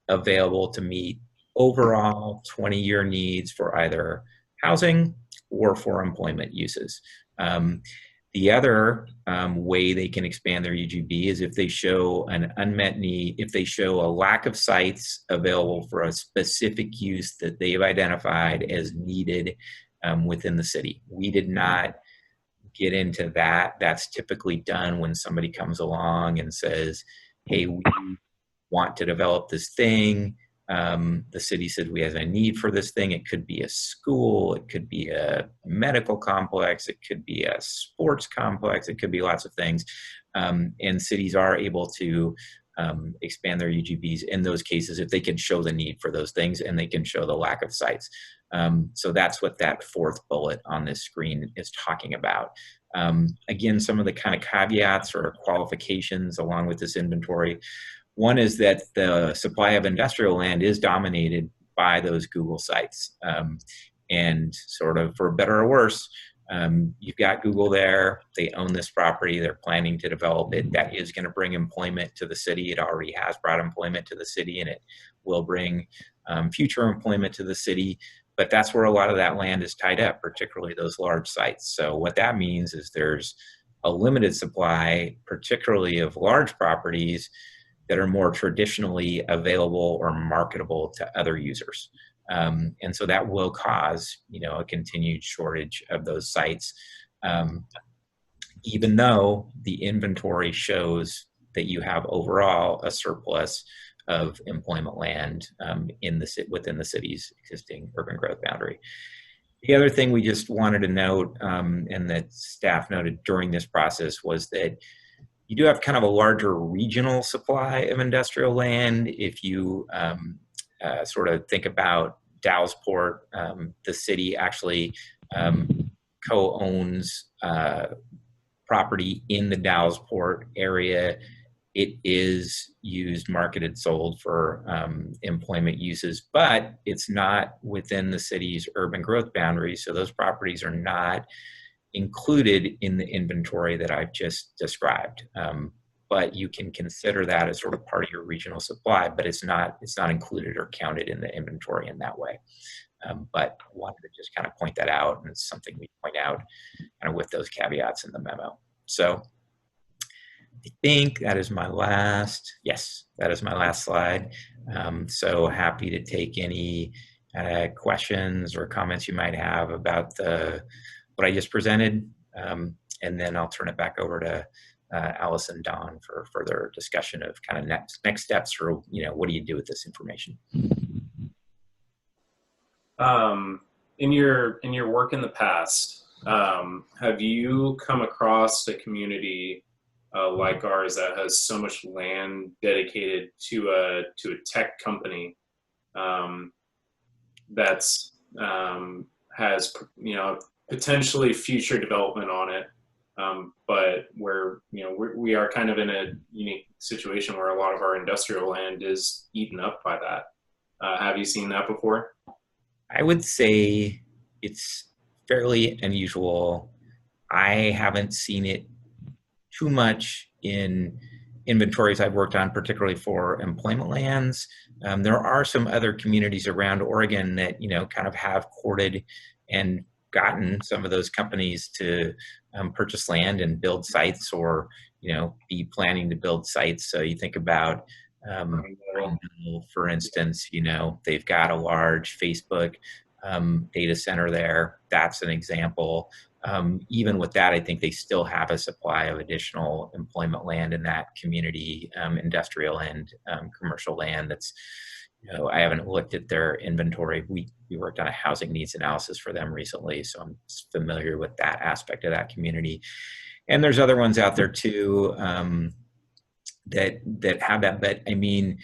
available to meet overall 20-year needs for either housing or for employment uses. The other way they can expand their UGB is if they show an unmet need, if they show a lack of sites available for a specific use that they've identified as needed within the city. We did not get into that. That's typically done when somebody comes along and says, hey, we want to develop this thing. The city said we have a need for this thing. It could be a school, it could be a medical complex, it could be a sports complex, it could be lots of things. And cities are able to expand their UGBs in those cases if they can show the need for those things and they can show the lack of sites. So that's what that fourth bullet on this screen is talking about. Again, some of the kind of caveats or qualifications along with this inventory. One is that the supply of industrial land is dominated by those Google sites. And sort of for better or worse, you've got Google there, they own this property, they're planning to develop it. That is going to bring employment to the city. It already has brought employment to the city, and it will bring future employment to the city. But that's where a lot of that land is tied up, particularly those large sites. So what that means is there's a limited supply, particularly of large properties that are more traditionally available or marketable to other users. And so that will cause, a continued shortage of those sites, even though the inventory shows that you have overall a surplus of employment land within the city's existing urban growth boundary. The other thing we just wanted to note, and that staff noted during this process, was that you do have kind of a larger regional supply of industrial land. If you sort of think about Dowsport, the city actually co-owns property in the Dowsport area. It is used, marketed, sold for employment uses, but it's not within the city's urban growth boundaries. So those properties are not included in the inventory that I've just described. But you can consider that as sort of part of your regional supply, but it's not included or counted in the inventory in that way. But wanted to just kind of point that out, and it's something we point out kind of with those caveats in the memo. So I think that is my last, yes, that is my last slide. So happy to take any questions or comments you might have about what I just presented. And then I'll turn it back over to Alice and Don for further discussion of kind of next steps, or what do you do with this information? In your work in the past, have you come across a community like ours that has so much land dedicated to a tech company that's has potentially future development on it, but where we are kind of in a unique situation where a lot of our industrial land is eaten up by that? Have you seen that before? I would say it's fairly unusual. I haven't seen it too much in inventories I've worked on, particularly for employment lands. There are some other communities around Oregon that kind of have courted and gotten some of those companies to purchase land and build sites, or be planning to build sites. So you think about for instance, they've got a large Facebook data center there. That's an example. Even with that, I think they still have a supply of additional employment land in that community, industrial and commercial land. That's, I haven't looked at their inventory. We worked on a housing needs analysis for them recently, so I'm familiar with that aspect of that community. And there's other ones out there too that have that. But I mean,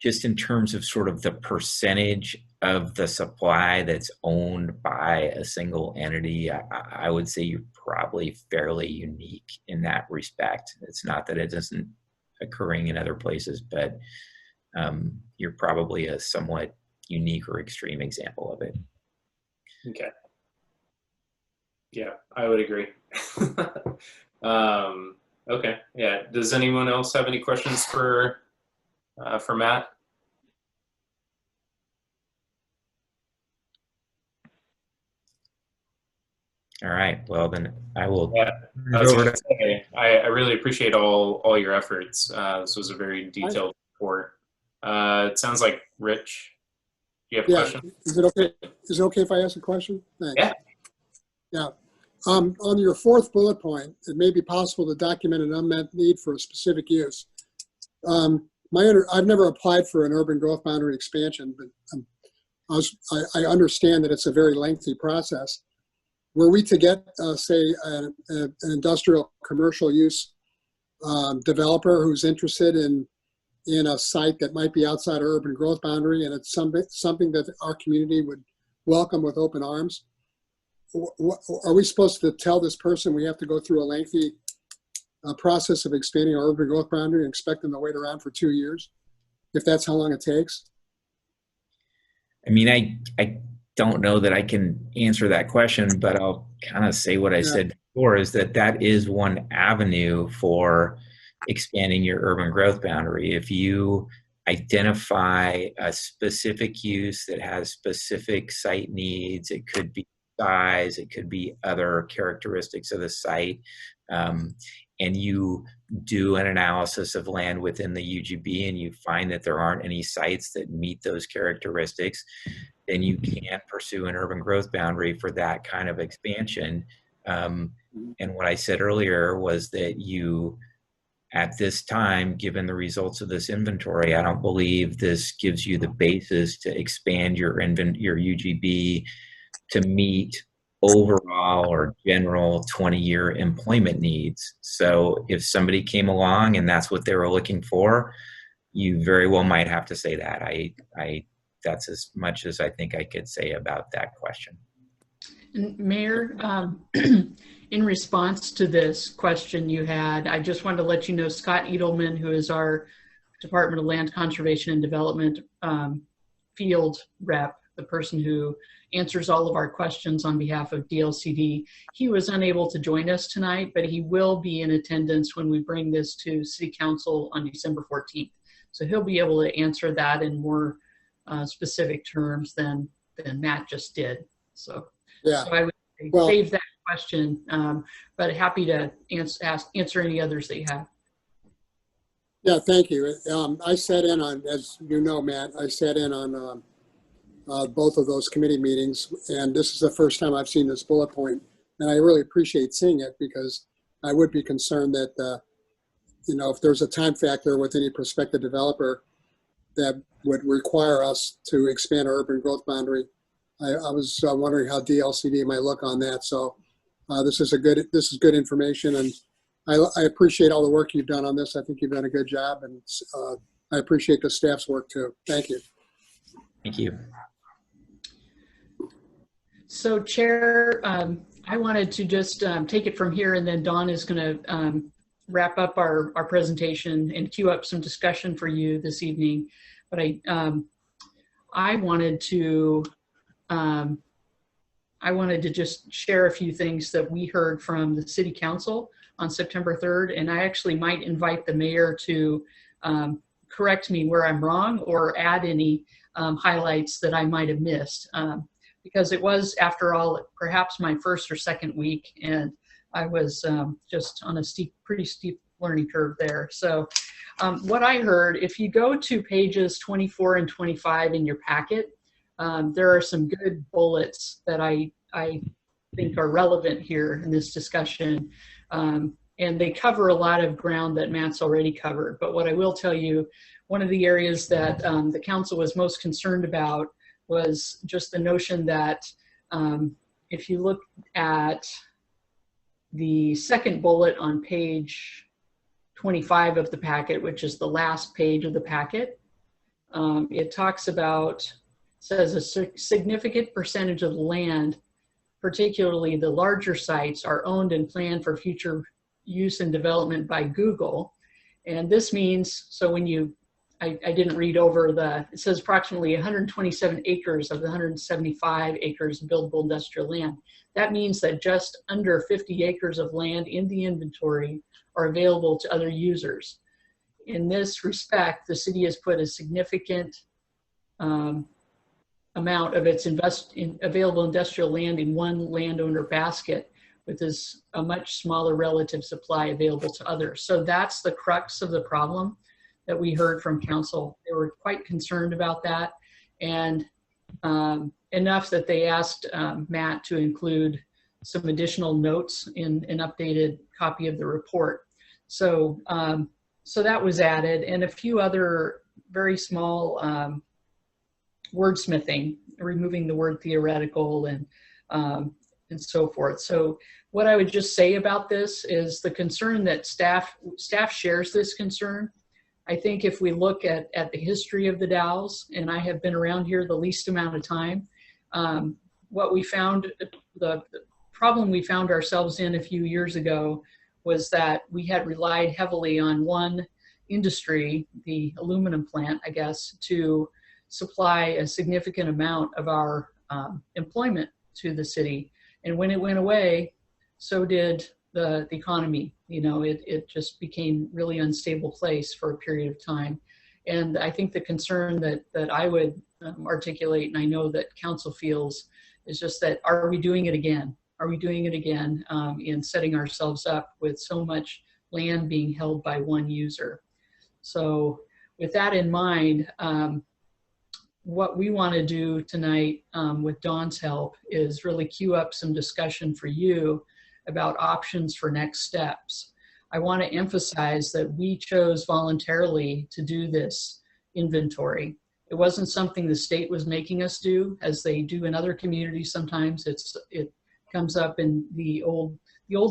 just in terms of sort of the percentage of the supply that's owned by a single entity, I would say you're probably fairly unique in that respect. It's not that it isn't occurring in other places, but you're probably a somewhat unique or extreme example of it. Okay. Yeah, I would agree. Okay. Yeah. Does anyone else have any questions for Matt? All right. Well, then I will Yeah, turn I it was over going to. to say, I really appreciate all your efforts. This was a very detailed report. It sounds like Rich, do you have a Yeah, question? is it okay? Is it okay if I ask a question? Thanks. Yeah. Yeah. On your fourth bullet point, it may be possible to document an unmet need for a specific use. I've never applied for an urban growth boundary expansion, but I understand that it's a very lengthy process. Were we to get, say, an industrial commercial use developer who's interested in a site that might be outside our urban growth boundary, and it's something that our community would welcome with open arms, are we supposed to tell this person we have to go through a lengthy process of expanding our urban growth boundary and expect them to wait around for 2 years, if that's how long it takes? I mean, I don't know that I can answer that question, but I'll kind of say what I said before, is that is one avenue for expanding your urban growth boundary. If you identify a specific use that has specific site needs, it could be size, it could be other characteristics of the site, and you do an analysis of land within the UGB and you find that there aren't any sites that meet those characteristics, then you can't pursue an urban growth boundary for that kind of expansion. And what I said earlier was that you, at this time, given the results of this inventory, I don't believe this gives you the basis to expand your UGB to meet overall or general 20-year employment needs. So if somebody came along and that's what they were looking for, you very well might have to say that. That's as much as I think I could say about that question. And Mayor, in response to this question you had, I just wanted to let you know Scott Edelman, who is our Department of Land Conservation and Development field rep, the person who answers all of our questions on behalf of DLCD, he was unable to join us tonight, but he will be in attendance when we bring this to City Council on December 14th. So he'll be able to answer that in more specific terms than Matt just did. So, yeah. So I would save that question, but happy to answer any others that you have. Yeah, thank you. I sat in on, as you know, Matt, I sat in on both of those committee meetings, and this is the first time I've seen this bullet point, and I really appreciate seeing it because I would be concerned that, if there's a time factor with any prospective developer that would require us to expand our urban growth boundary, I was wondering how DLCD might look on that. So this is good information, and I appreciate all the work you've done on this. I think you've done a good job, and I appreciate the staff's work too. Thank you. Thank you. So Chair, I wanted to just take it from here, and then Dawn is going to wrap up our presentation and queue up some discussion for you this evening. But I wanted to just share a few things that we heard from the City Council on September 3rd, and I actually might invite the mayor to correct me where I'm wrong or add any highlights that I might have missed. Because it was, after all, perhaps my first or second week, and I was just on a pretty steep learning curve there. So what I heard, if you go to pages 24 and 25 in your packet, there are some good bullets that I think are relevant here in this discussion. And they cover a lot of ground that Matt's already covered. But what I will tell you, one of the areas that the council was most concerned about was just the notion that if you look at the second bullet on page 25 of the packet, which is the last page of the packet, it talks about, says a significant percentage of land, particularly the larger sites, are owned and planned for future use and development by Google. And this means, so when you I didn't read over it says approximately 127 acres of the 175 acres of buildable industrial land. That means that just under 50 acres of land in the inventory are available to other users. In this respect, the city has put a significant amount of its available industrial land in one landowner basket, with a much smaller relative supply available to others. So that's the crux of the problem that we heard from council. They were quite concerned about that, and enough that they asked Matt to include some additional notes in an updated copy of the report. So, so that was added, and a few other very small wordsmithing, removing the word theoretical and so forth. So what I would just say about this is the concern that staff shares this concern. I think if we look at the history of the DAOs, and I have been around here the least amount of time, what we found, the problem we found ourselves in a few years ago was that we had relied heavily on one industry, the aluminum plant, I guess, to supply a significant amount of our employment to the city. And when it went away, so did the economy. You know, it just became really unstable place for a period of time. And I think the concern that I would articulate, and I know that council feels, is just that, are we doing it again? Are we doing it again in setting ourselves up with so much land being held by one user? So with that in mind, what we want to do tonight with Dawn's help is really queue up some discussion for you about options for next steps. I want to emphasize that we chose voluntarily to do this inventory. It wasn't something the state was making us do, as they do in other communities sometimes. It comes up in the old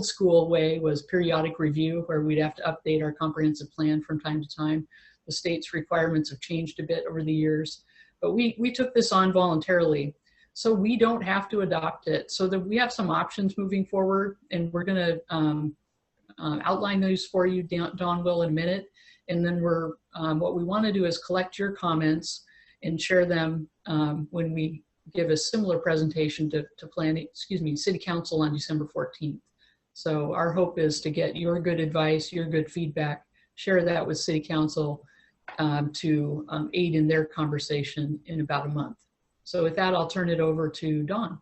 school way was periodic review, where we'd have to update our comprehensive plan from time to time. The state's requirements have changed a bit over the years, but we took this on voluntarily. So we don't have to adopt it, so that we have some options moving forward, and we're going to outline those for you. Dawn will in a minute, and then what we want to do is collect your comments and share them when we give a similar presentation to City Council on December 14th. So our hope is to get your good advice, your good feedback, share that with City Council to aid in their conversation in about a month. So with that, I'll turn it over to Dawn.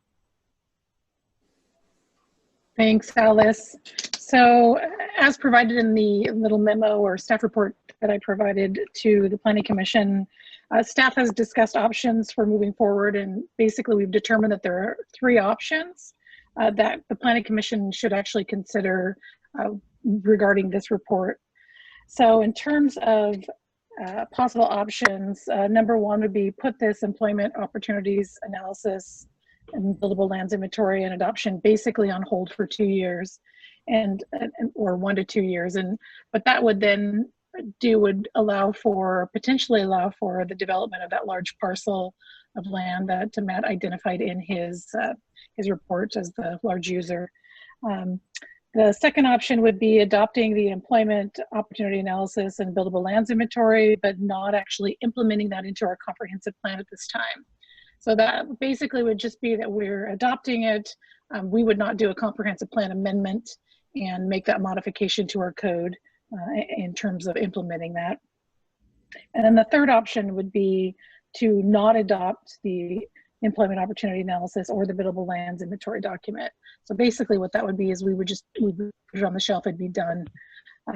Thanks, Alice. So as provided in the little memo or staff report that I provided to the Planning Commission, staff has discussed options for moving forward, and basically we've determined that there are 3 options that the Planning Commission should actually consider regarding this report. So in terms of possible options, number 1 would be put this employment opportunities analysis and buildable lands inventory and adoption basically on hold for 2 years, or 1 to 2 years, but that would then potentially allow for the development of that large parcel of land that Matt identified in his report as the large user. The second option would be adopting the employment opportunity analysis and buildable lands inventory, but not actually implementing that into our comprehensive plan at this time. So that basically would just be that we're adopting it. We would not do a comprehensive plan amendment and make that modification to our code in terms of implementing that. And then the third option would be to not adopt the employment opportunity analysis or the buildable lands inventory document. So basically what that would be is we would put it on the shelf, it'd be done.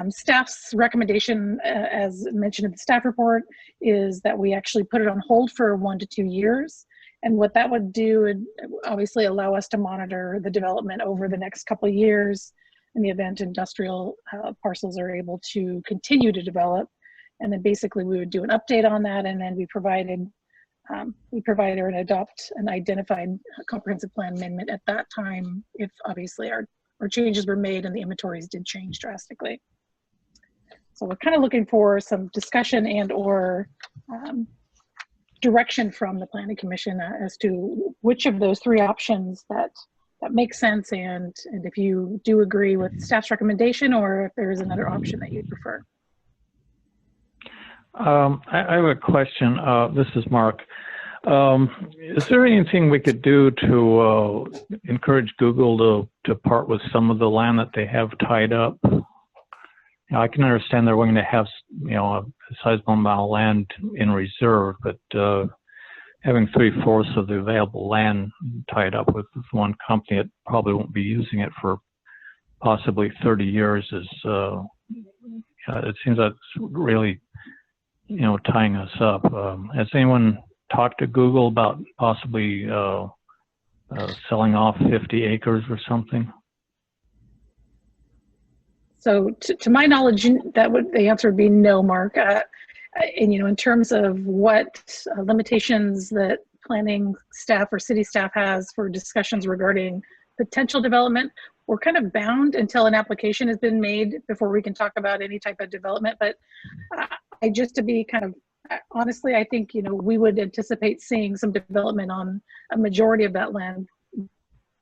Staff's recommendation, as mentioned in the staff report, is that we actually put it on hold for 1 to 2 years. And what that would do would obviously allow us to monitor the development over the next couple of years in the event industrial parcels are able to continue to develop. And then basically we would do an update on that, and then we provide or adopt an identified comprehensive plan amendment at that time if obviously our changes were made and the inventories did change drastically. So we're kind of looking for some discussion and or direction from the Planning Commission as to which of those 3 options that make sense, and if you do agree with staff's recommendation or if there is another option that you'd prefer. I have a question. This is Mark. Is there anything we could do to encourage Google to part with some of the land that they have tied up? Now, I can understand they're willing to have, a sizable amount of land in reserve, but having 3/4 of the available land tied up with this one company, it probably won't be using it for possibly 30 years. It seems that's really, tying us up. Has anyone talked to Google about possibly selling off 50 acres or something? So to my knowledge, the answer would be no, Mark. And in terms of what limitations that planning staff or city staff has for discussions regarding potential development, we're kind of bound until an application has been made before we can talk about any type of development. But just to be kind of honestly, I think we would anticipate seeing some development on a majority of that land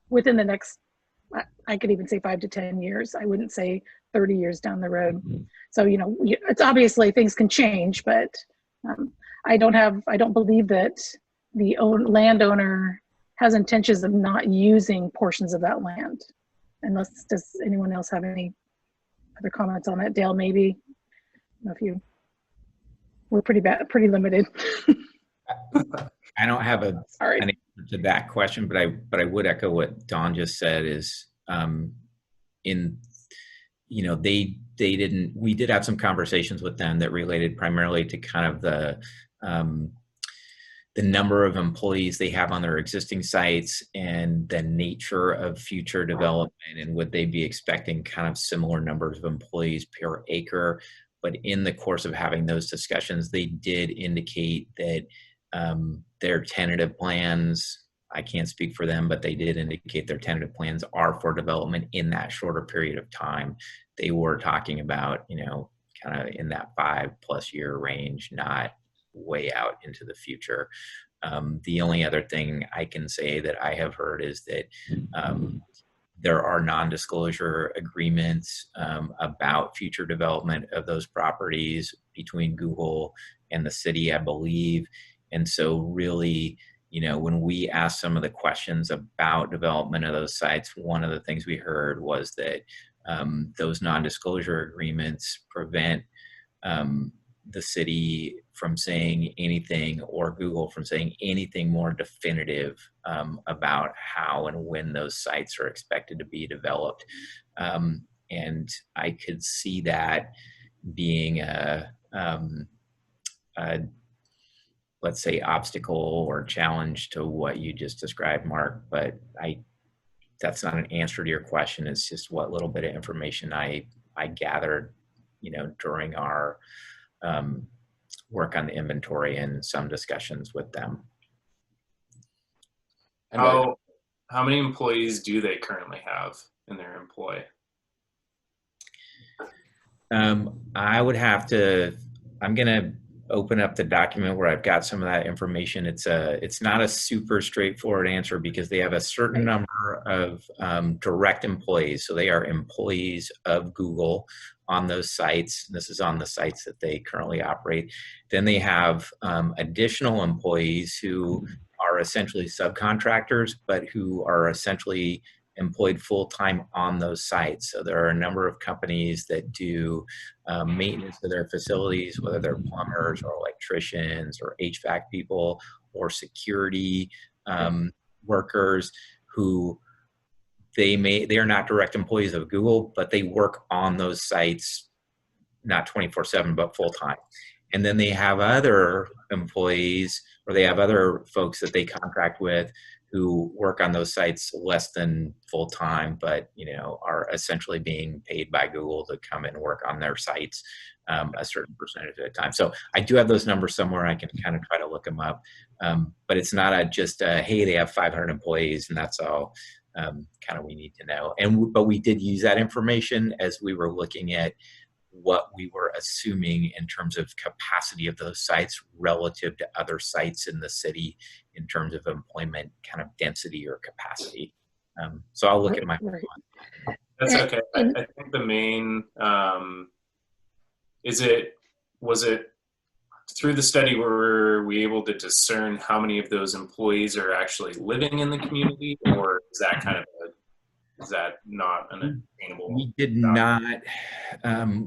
within the next, I could even say 5 to 10 years. I wouldn't say 30 years down the road. So, it's obviously things can change, but I don't believe that the landowner has intentions of not using portions of that land. Unless, does anyone else have any other comments on that? Dale, maybe? I don't know if we're pretty limited. I don't have an Sorry. answer to that question, but I would echo what Don just said is, we did have some conversations with them that related primarily to kind of the number of employees they have on their existing sites and the nature of future development, and would they be expecting kind of similar numbers of employees per acre. But in the course of having those discussions, they did indicate that their tentative plans, I can't speak for them, but they did indicate their tentative plans are for development in that shorter period of time. They were talking about, kind of in that 5+ year range, not way out into the future. The only other thing I can say that I have heard is that there are non-disclosure agreements about future development of those properties between Google and the city, I believe. And so really, when we asked some of the questions about development of those sites, one of the things we heard was that those non-disclosure agreements prevent the city from saying anything, or Google from saying anything more definitive about how and when those sites are expected to be developed. And I could see that being a let's say, obstacle or challenge to what you just described, Mark. But that's not an answer to your question. It's just what little bit of information I gathered, during our work on the inventory and some discussions with them. How many employees do they currently have in their employ? I would have to, I'm going to open up the document where I've got some of that information. It's not a super straightforward answer because they have a certain number of direct employees. So they are employees of Google on those sites. This is on the sites that they currently operate. Then they have additional employees who are essentially subcontractors, but who are essentially employed full-time on those sites. So there are a number of companies that do maintenance of their facilities, whether they're plumbers or electricians or HVAC people or security workers who they are not direct employees of Google, but they work on those sites, not 24/7, but full-time. And then they have other employees, or they have other folks that they contract with who work on those sites less than full-time, but are essentially being paid by Google to come and work on their sites a certain percentage at a time. So I do have those numbers somewhere. I can kind of try to look them up, but it's not just hey, they have 500 employees and that's all kind of we need to know. But we did use that information as we were looking at what we were assuming in terms of capacity of those sites relative to other sites in the city in terms of employment kind of density or capacity. So I'll look at my. That's okay. I think the main, was it through the study were we able to discern how many of those employees are actually living in the community, or is that kind of is that not an attainable? We did not.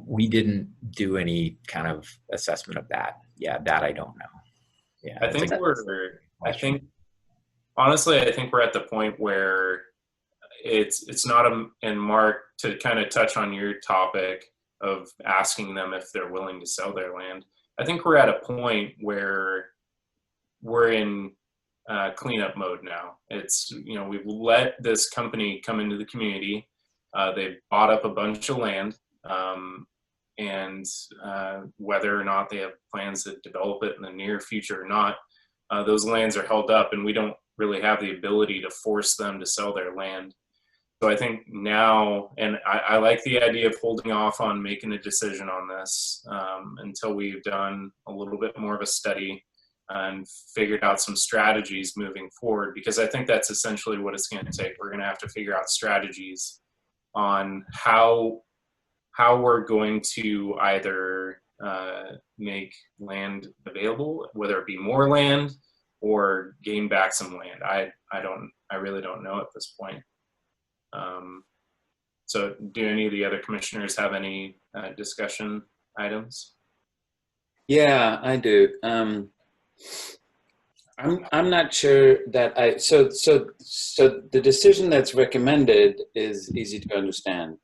We didn't do any kind of assessment of that. Yeah, that I don't know. Yeah, I think I think, honestly, I think we're at the point where it's not and Mark, to kind of touch on your topic of asking them if they're willing to sell their land, I think we're at a point where we're in cleanup mode now. It's, we've let this company come into the community. They've bought up a bunch of land, and whether or not they have plans to develop it in the near future or not, those lands are held up, and we don't really have the ability to force them to sell their land. So I think now, and I like the idea of holding off on making a decision on this until we've done a little bit more of a study and figured out some strategies moving forward, because I think that's essentially what it's going to take. We're going to have to figure out strategies on how we're going to either make land available, whether it be more land or gain back some land. I really don't know at this point. So do any of the other commissioners have any discussion items? Yeah, I do. I'm not sure that so the decision that's recommended is easy to understand.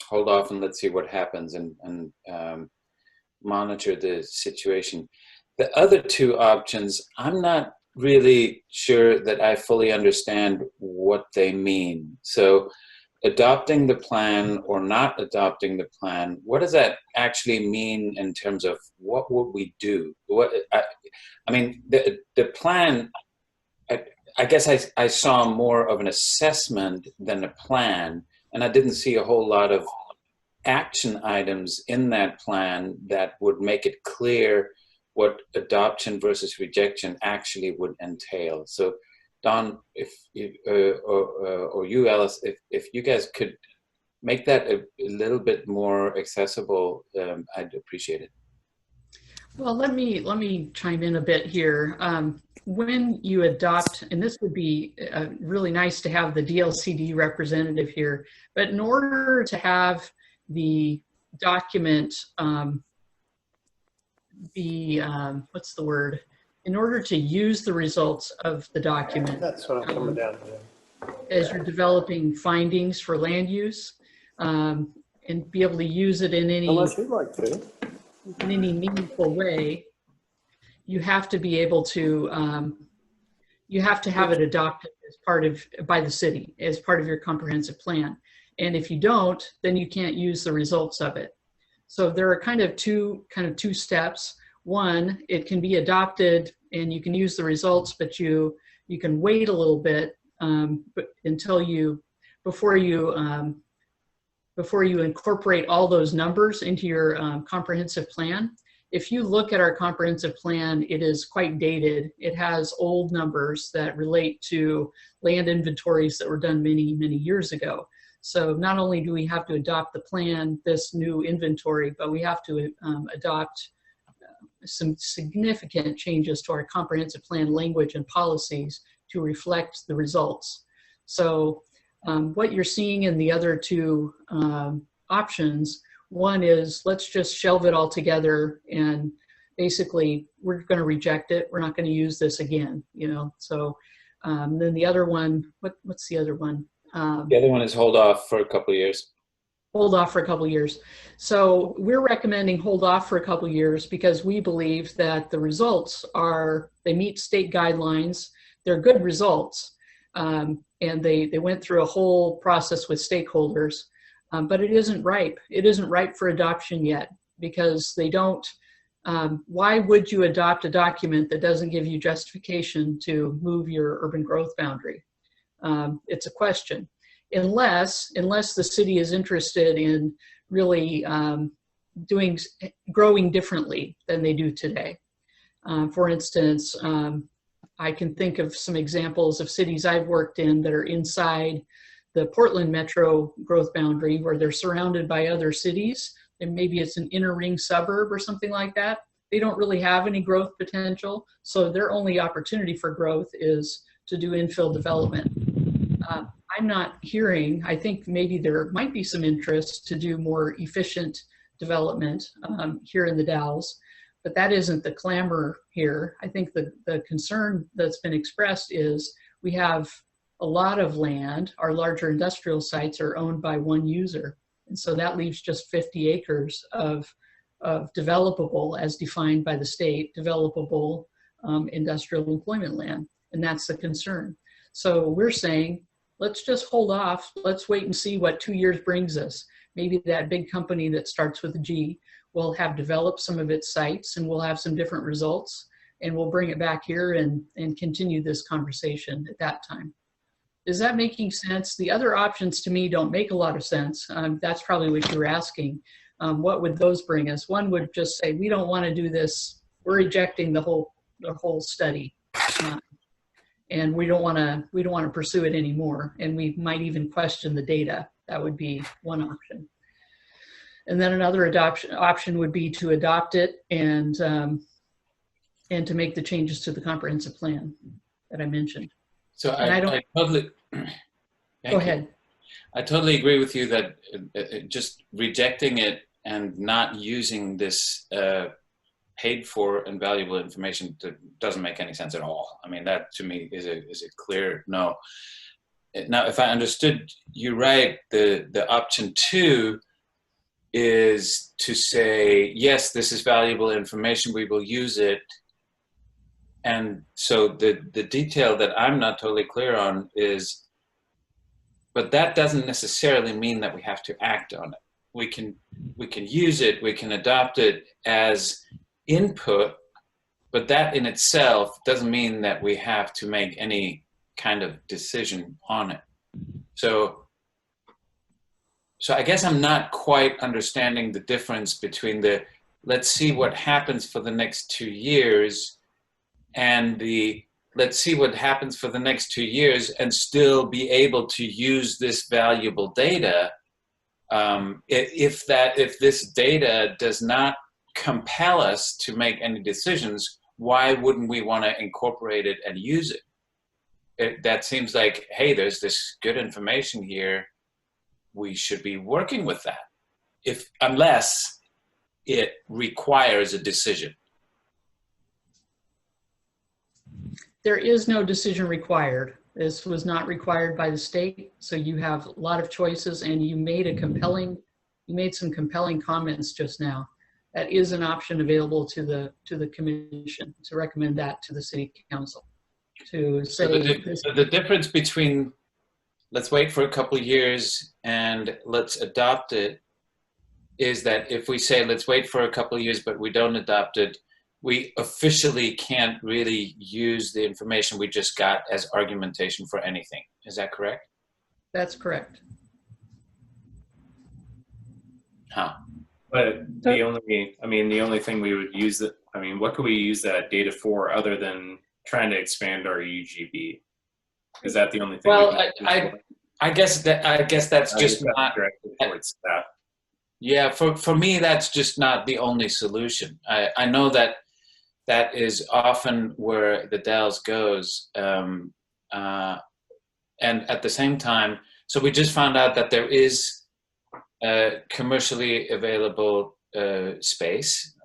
Hold off and let's see what happens, and monitor the situation. The other two options, I'm not really sure that I fully understand what they mean. So adopting the plan or not adopting the plan, what does that actually mean in terms of what would we do? I mean, the plan, I guess I saw more of an assessment than a plan, and I didn't see a whole lot of action items in that plan that would make it clear what adoption versus rejection actually would entail. So Don, if you, or you, Alice, if you guys could make that a little bit more accessible, I'd appreciate it. Well, let me chime in a bit here. When you adopt, and this would be really nice to have the DLCD representative here, but in order to have the document what's the word? In order to use the results of the document, that's what I'm coming down to. As you're developing findings for land use, and be able to use it in any, unless you'd like to, in any meaningful way, you have to be able to, you have to have it adopted as part of, by the city, as part of your comprehensive plan. And if you don't, then you can't use the results of it. So there are kind of two steps. One, it can be adopted and you can use the results, but you can wait a little bit before you incorporate all those numbers into your comprehensive plan. If you look at our comprehensive plan, it is quite dated. It has old numbers that relate to land inventories that were done many, many years ago. So not only do we have to adopt the plan, this new inventory, but we have to adopt some significant changes to our comprehensive plan language and policies to reflect the results. So what you're seeing in the other two options, one is let's just shelve it all together and basically we're going to reject it. We're not going to use this again, you know. So then the other one, what's the other one? The other one is hold off for a couple of years. Hold off for a couple of years. So we're recommending hold off for a couple of years because we believe that the results they meet state guidelines. They're good results. And they went through a whole process with stakeholders, but it isn't ripe. It isn't ripe for adoption yet because they don't, why would you adopt a document that doesn't give you justification to move your urban growth boundary? It's a question. Unless the city is interested in really growing differently than they do today. For instance, I can think of some examples of cities I've worked in that are inside the Portland metro growth boundary where they're surrounded by other cities, and maybe it's an inner ring suburb or something like that. They don't really have any growth potential, so their only opportunity for growth is to do infill development. I'm not hearing, I think maybe there might be some interest to do more efficient development here in the Dalles, But that isn't the clamor here. I think the concern that's been expressed is we have a lot of land. Our larger industrial sites are owned by one user. And so that leaves just 50 acres of developable, as defined by the state, developable industrial employment land. And that's the concern. So we're saying, let's just hold off. Let's wait and see what 2 years brings us. Maybe that big company that starts with a G will have developed some of its sites and we'll have some different results, and we'll bring it back here and continue this conversation at that time. Is that making sense? The other options to me don't make a lot of sense. That's probably what you were asking. What would those bring us? One would just say, we don't want to do this. We're rejecting the whole study. And we don't want to pursue it anymore. And we might even question the data. That would be one option. And then another option would be to adopt it and to make the changes to the comprehensive plan that I mentioned. So I totally, go ahead. I totally agree with you that just rejecting it and not using this paid for and valuable information doesn't make any sense at all. I mean, that to me is a clear no. Now, if I understood you right, the option 2 is to say, yes, this is valuable information, we will use it. And so the detail that I'm not totally clear on is, but that doesn't necessarily mean that we have to act on it. We can use it, we can adopt it as input, but that in itself doesn't mean that we have to make any kind of decision on it. So I guess I'm not quite understanding the difference between the let's see what happens for the next 2 years and the let's see what happens for the next 2 years and still be able to use this valuable data. If this data does not compel us to make any decisions, why wouldn't we want to incorporate it and use it? That seems like, hey, there's this good information here. We should be working with that, unless it requires a decision. There is no decision required. This was not required by the state, so you have a lot of choices, and you made some compelling comments just now. That is an option available to the commission to recommend that to the city council. To say so the difference between let's wait for a couple of years and let's adopt it is that if we say let's wait for a couple of years but we don't adopt it, we officially can't really use the information we just got as argumentation for anything. Is that correct? That's correct. Huh. But the only thing we would use it, what could we use that data for other than trying to expand our UGB? Is that the only thing? Well, I guess that's just not directed towards staff. Yeah, for me, that's just not the only solution. I know that is often where the DALS goes. And at the same time, so we just found out that there is commercially available space,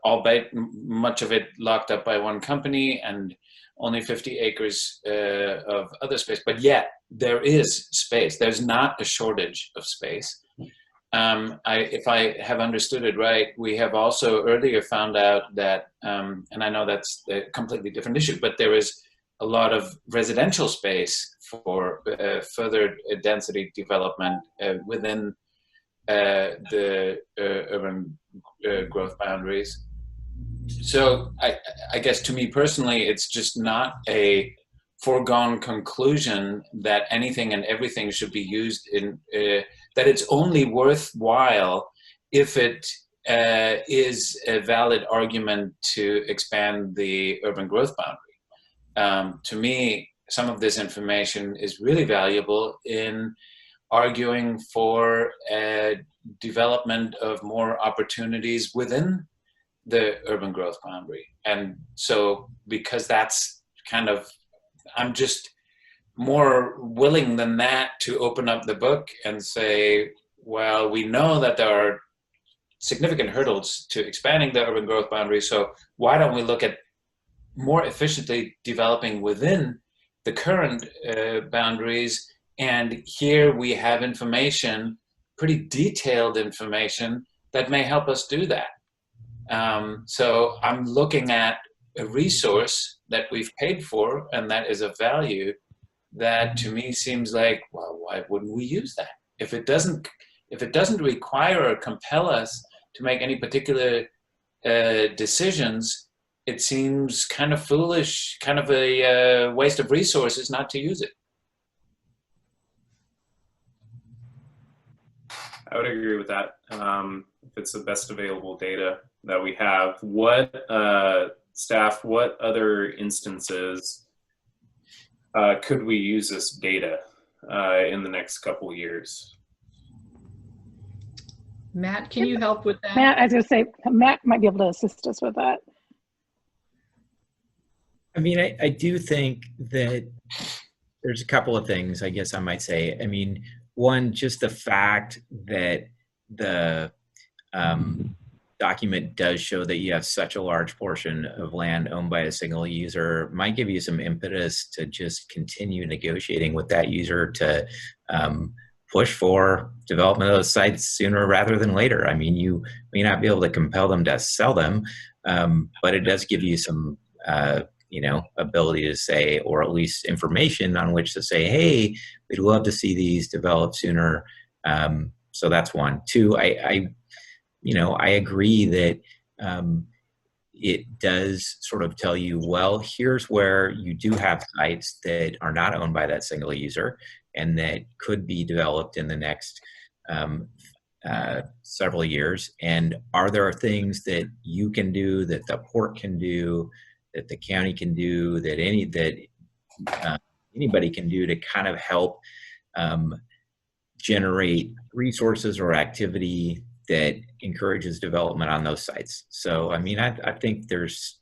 albeit much of it locked up by one company and only 50 acres of other space, but yet there is space. There's not a shortage of space. If I have understood it right, we have also earlier found out that, and I know that's a completely different issue, but there is a lot of residential space for further density development within the urban growth boundaries. So I guess to me personally, it's just not a foregone conclusion that anything and everything should be used in, that it's only worthwhile if it is a valid argument to expand the urban growth boundary. To me, some of this information is really valuable in arguing for development of more opportunities within the urban growth boundary. And so because that's kind of, I'm just more willing than that to open up the book and say, well, we know that there are significant hurdles to expanding the urban growth boundary. So why don't we look at more efficiently developing within the current boundaries? And here we have information, pretty detailed information, that may help us do that. So I'm looking at a resource that we've paid for and that is of value, that to me seems like, well, why wouldn't we use that? If it doesn't require or compel us to make any particular decisions, it seems kind of foolish, kind of a waste of resources not to use it. I would agree with that. If it's the best available data that we have, what staff, what other instances could we use this data in the next couple of years? Matt, can you help with that? Matt, I was going to say, Matt might be able to assist us with that. I mean, I do think that there's a couple of things, I guess I might say. I mean, one, just the fact that the document does show that you have such a large portion of land owned by a single user might give you some impetus to just continue negotiating with that user to push for development of those sites sooner rather than later. I mean, you may not be able to compel them to sell them, but it does give you some ability to say, or at least information on which to say, hey, we'd love to see these develop sooner. So that's one. Two, I agree that it does sort of tell you, well, here's where you do have sites that are not owned by that single user and that could be developed in the next several years. And are there things that you can do, that the port can do, that the county can do, that anybody can do to kind of help generate resources or activity that encourages development on those sites. So, I mean, I think there's,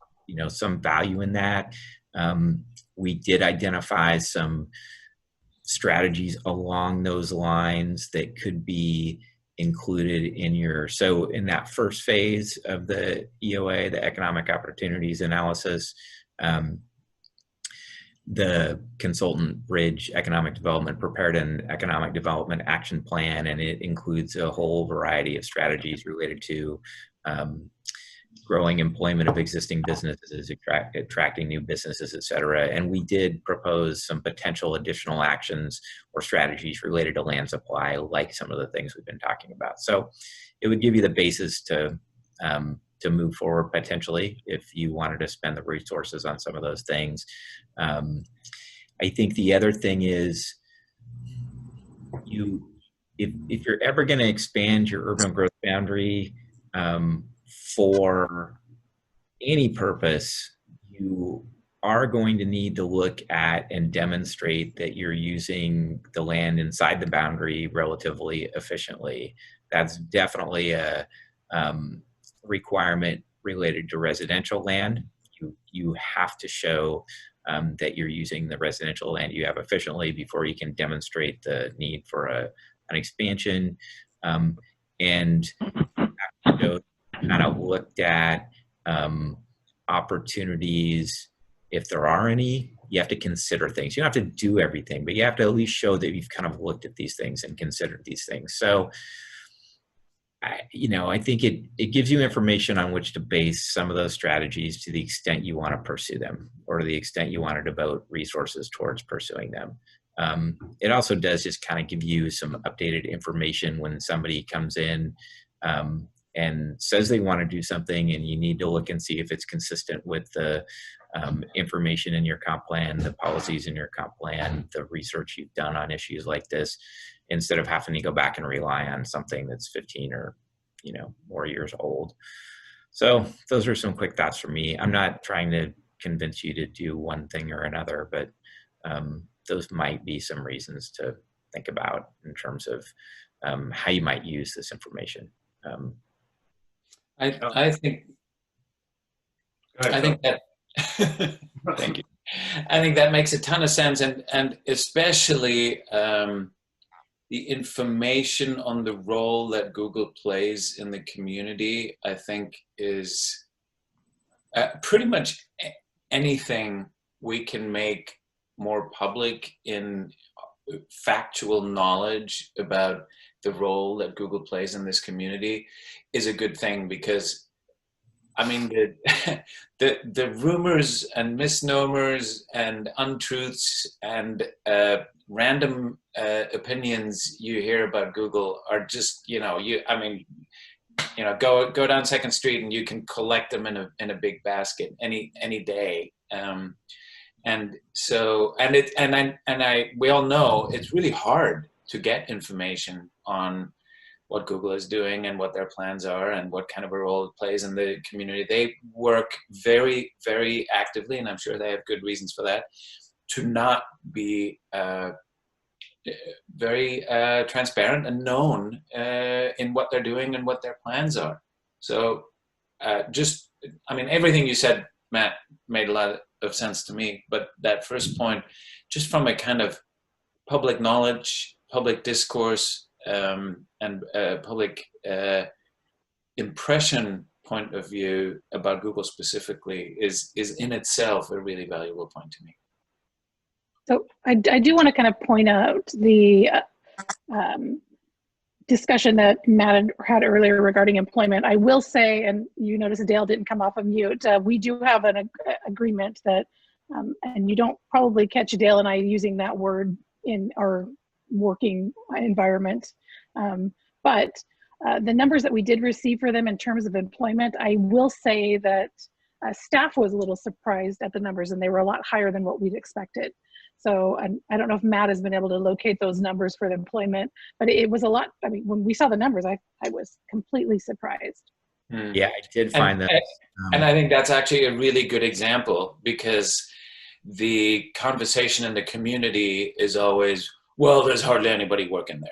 some value in that. We did identify some strategies along those lines that could be included in that first phase of the EOA, the economic opportunities analysis. The consultant Bridge Economic Development prepared an economic development action plan, and it includes a whole variety of strategies related to growing employment of existing businesses, attracting new businesses, et cetera. And we did propose some potential additional actions or strategies related to land supply, like some of the things we've been talking about. So it would give you the basis to move forward potentially if you wanted to spend the resources on some of those things. I think the other thing is, if you're ever going to expand your urban growth boundary for any purpose, you are going to need to look at and demonstrate that you're using the land inside the boundary relatively efficiently. That's definitely a requirement related to residential land. You have to show that you're using the residential land you have efficiently before you can demonstrate the need for an expansion. And you kind of looked at opportunities, if there are any. You have to consider things. You don't have to do everything, but you have to at least show that you've kind of looked at these things and considered these things. So I think it gives you information on which to base some of those strategies to the extent you want to pursue them, or to the extent you want to devote resources towards pursuing them. It also does just kind of give you some updated information when somebody comes in and says they want to do something, and you need to look and see if it's consistent with the information in your comp plan, the policies in your comp plan, the research you've done on issues like this, instead of having to go back and rely on something that's 15 or more years old. So those are some quick thoughts from me. I'm not trying to convince you to do one thing or another, but those might be some reasons to think about in terms of how you might use this information. I think that thank you. I think that makes a ton of sense, and especially the information on the role that Google plays in the community, I think, is pretty much anything we can make more public in factual knowledge about the role that Google plays in this community is a good thing, because I mean, the rumors and misnomers and untruths and random opinions you hear about Google are just, go down Second Street and you can collect them in a big basket any day. And so, we all know it's really hard to get information on what Google is doing and what their plans are and what kind of a role it plays in the community. They work very, very actively, and I'm sure they have good reasons for that, to not be very transparent and known in what they're doing and what their plans are. So everything you said, Matt, made a lot of sense to me, but that first point, just from a kind of public knowledge, public discourse, and public impression point of view about Google specifically is in itself a really valuable point to me. So I do want to kind of point out the discussion that Matt had earlier regarding employment. I will say, and you notice Dale didn't come off of mute, we do have an agreement that, and you don't probably catch Dale and I using that word in our working environment, but the numbers that we did receive for them in terms of employment, I will say that staff was a little surprised at the numbers, and they were a lot higher than what we'd expected. So I don't know if Matt has been able to locate those numbers for the employment, but it was a lot. I mean, when we saw the numbers, I was completely surprised. Yeah, I did find that. And I think that's actually a really good example, because the conversation in the community is always, well, there's hardly anybody working there.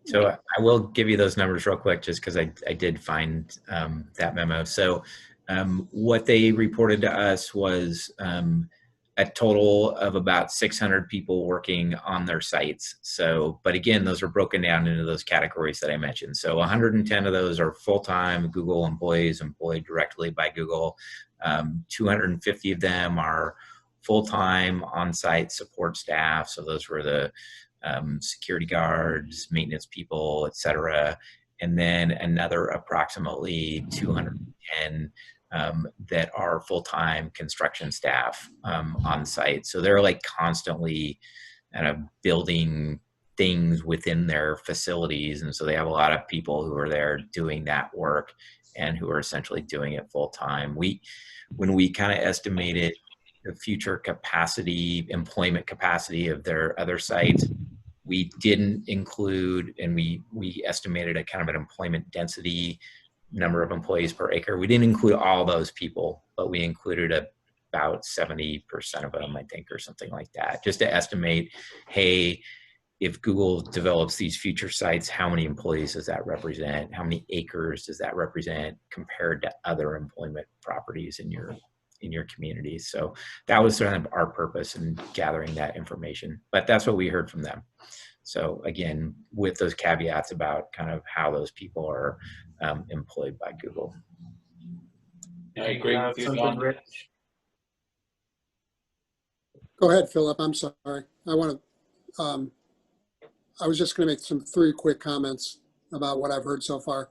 So I will give you those numbers real quick, just because I did find that memo. So what they reported to us was a total of about 600 people working on their sites. So, but again, those are broken down into those categories that I mentioned. So 110 of those are full-time Google employees employed directly by Google. 250 of them are full-time on-site support staff. So those were the security guards, maintenance people, et cetera. And then another approximately 210 that are full-time construction staff on site. So they're like constantly kind of building things within their facilities. And so they have a lot of people who are there doing that work and who are essentially doing it full-time. When we kind of estimated the future capacity, employment capacity of their other sites, we didn't include, and we estimated a kind of an employment density number of employees per acre. We didn't include all those people, but we included about 70% of them, I think, or something like that, just to estimate, hey, if Google develops these future sites, how many employees does that represent? How many acres does that represent compared to other employment properties in your community? So that was sort of our purpose in gathering that information, but that's what we heard from them. So again, with those caveats about kind of how those people are employed by Google. I agree with you, John. Go ahead, Philip. I'm sorry. I was just going to make three quick comments about what I've heard so far.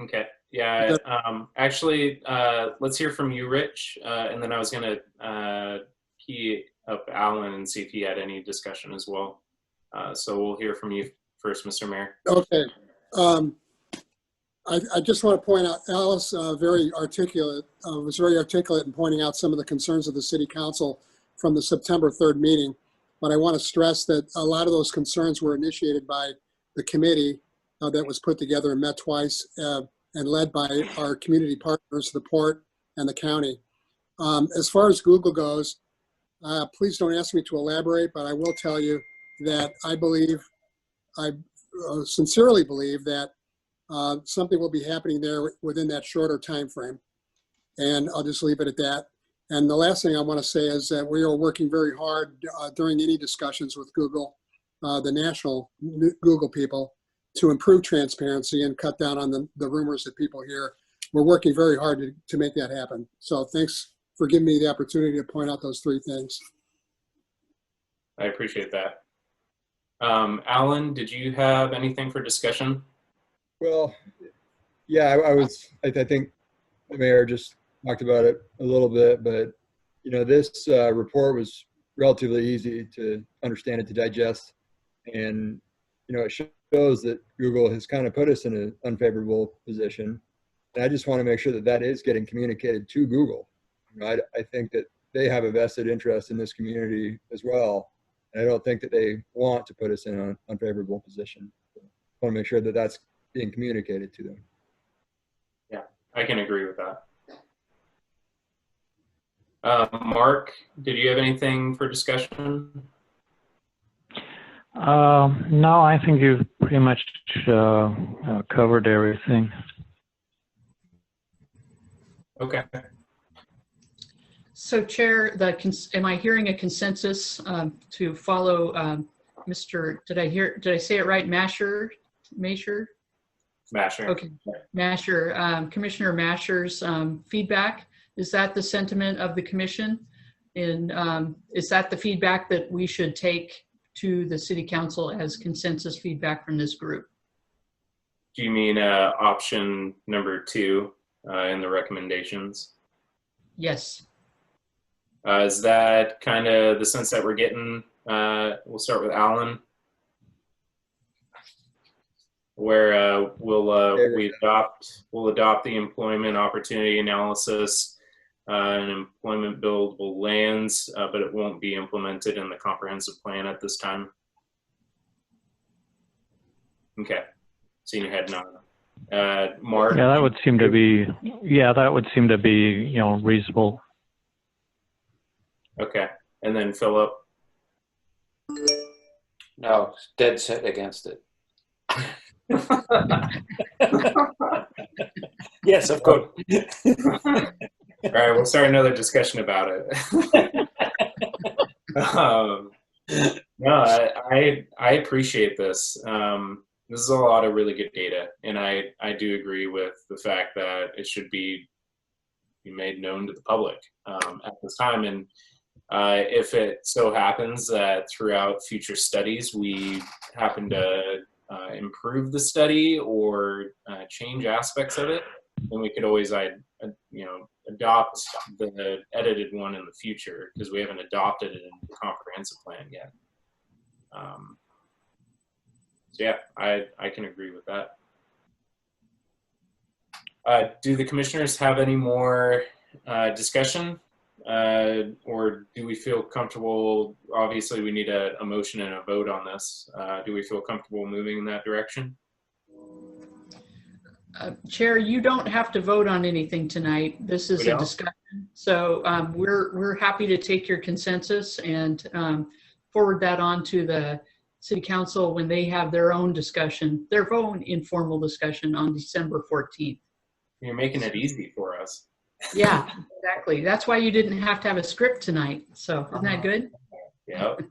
Okay. Yeah. Actually, let's hear from you, Rich, and then I was going to key up Alan and see if he had any discussion as well. So we'll hear from you first, Mr. Mayor. Okay. I just want to point out, Alice was very articulate in pointing out some of the concerns of the City Council from the September 3rd meeting. But I want to stress that a lot of those concerns were initiated by the committee that was put together and met twice and led by our community partners, the port and the county. As far as Google goes, please don't ask me to elaborate, but I will tell you that I sincerely believe that something will be happening there within that shorter time frame. And I'll just leave it at that. And the last thing I want to say is that we are working very hard during any discussions with Google the national Google people to improve transparency and cut down on the rumors that people hear. We're working very hard to make that happen. So thanks for giving me the opportunity to point out those 3 things. I appreciate that. Alan, did you have anything for discussion? Well, yeah, I think the mayor just talked about it a little bit, but you know, this report was relatively easy to understand and to digest, and you know, it shows that Google has kind of put us in an unfavorable position, and I just want to make sure that that is getting communicated to Google. You know, I think that they have a vested interest in this community as well, and I don't think that they want to put us in an unfavorable position. I want to make sure that that's being communicated to them. Yeah, I can agree with that. Mark, did you have anything for discussion? No, I think you've pretty much covered everything. Okay. So Chair, am I hearing a consensus to follow Mr., did I say it right, Masher? Okay, Masher, Commissioner Masher's feedback. Is that the sentiment of the commission? And is that the feedback that we should take to the City Council as consensus feedback from this group? Do you mean option number 2 in the recommendations? Yes. Is that kind of the sense that we're getting? We'll start with Alan, where we'll adopt the employment opportunity analysis and employment buildable lands, but it won't be implemented in the comprehensive plan at this time. Okay, seeing your head nod. Mark. Yeah, that would seem to be. Yeah, that would seem to be, you know, reasonable. Okay, and then Philip. No, dead set against it. Yes, of course. All right, we'll start another discussion about it. No, I appreciate this. This is a lot of really good data, and I do agree with the fact that it should be made known to the public at this time. And if it so happens that throughout future studies we happen to improve the study or change aspects of it, then we could always adopt the edited one in the future, because we haven't adopted it in the comprehensive plan yet. So yeah, I can agree with that. Do the commissioners have any more discussion, or do we feel comfortable? Obviously, we need a motion and a vote on this. Do we feel comfortable moving in that direction? Chair, you don't have to vote on anything tonight. This is a discussion. So we're happy to take your consensus and forward that on to the City Council when they have their own discussion, their own informal discussion on December 14th. You're making it easy for us. Yeah, exactly. That's why you didn't have to have a script tonight. So isn't that good? Yep.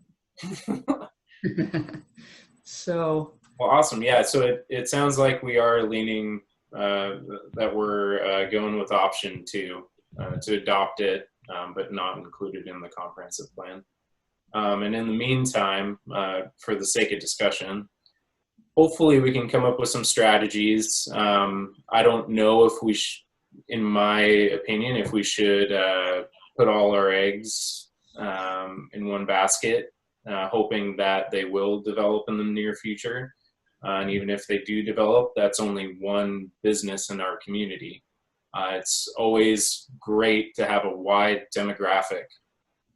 So. Well, awesome. Yeah. So it sounds like we are leaning that we're going with option 2 to adopt it, but not included in the comprehensive plan. And in the meantime, for the sake of discussion, hopefully we can come up with some strategies. I don't know if we in my opinion, if we should put all our eggs in one basket, hoping that they will develop in the near future. And even if they do develop, that's only one business in our community. It's always great to have a wide demographic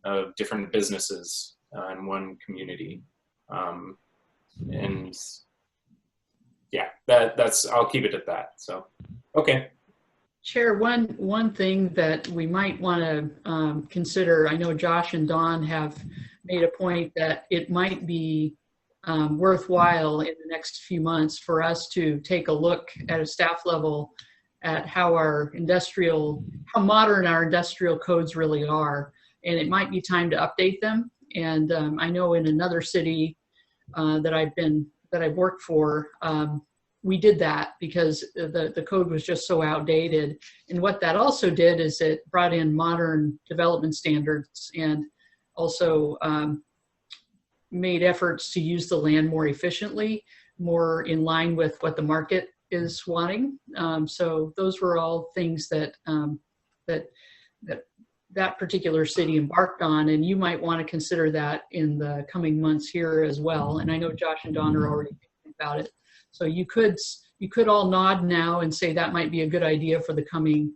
of different businesses in one community. And yeah, that's, I'll keep it at that. So, okay. Chair, one thing that we might want to consider, I know Josh and Dawn have made a point that it might be worthwhile in the next few months for us to take a look at a staff level at how modern our industrial codes really are. And it might be time to update them. And I know in another city, that I've worked for, we did that because the code was just so outdated. And what that also did is it brought in modern development standards and also made efforts to use the land more efficiently, more in line with what the market is wanting. So those were all things that that particular city embarked on, and you might want to consider that in the coming months here as well. And I know Josh and Don are already thinking about it. So you could all nod now and say that might be a good idea for the coming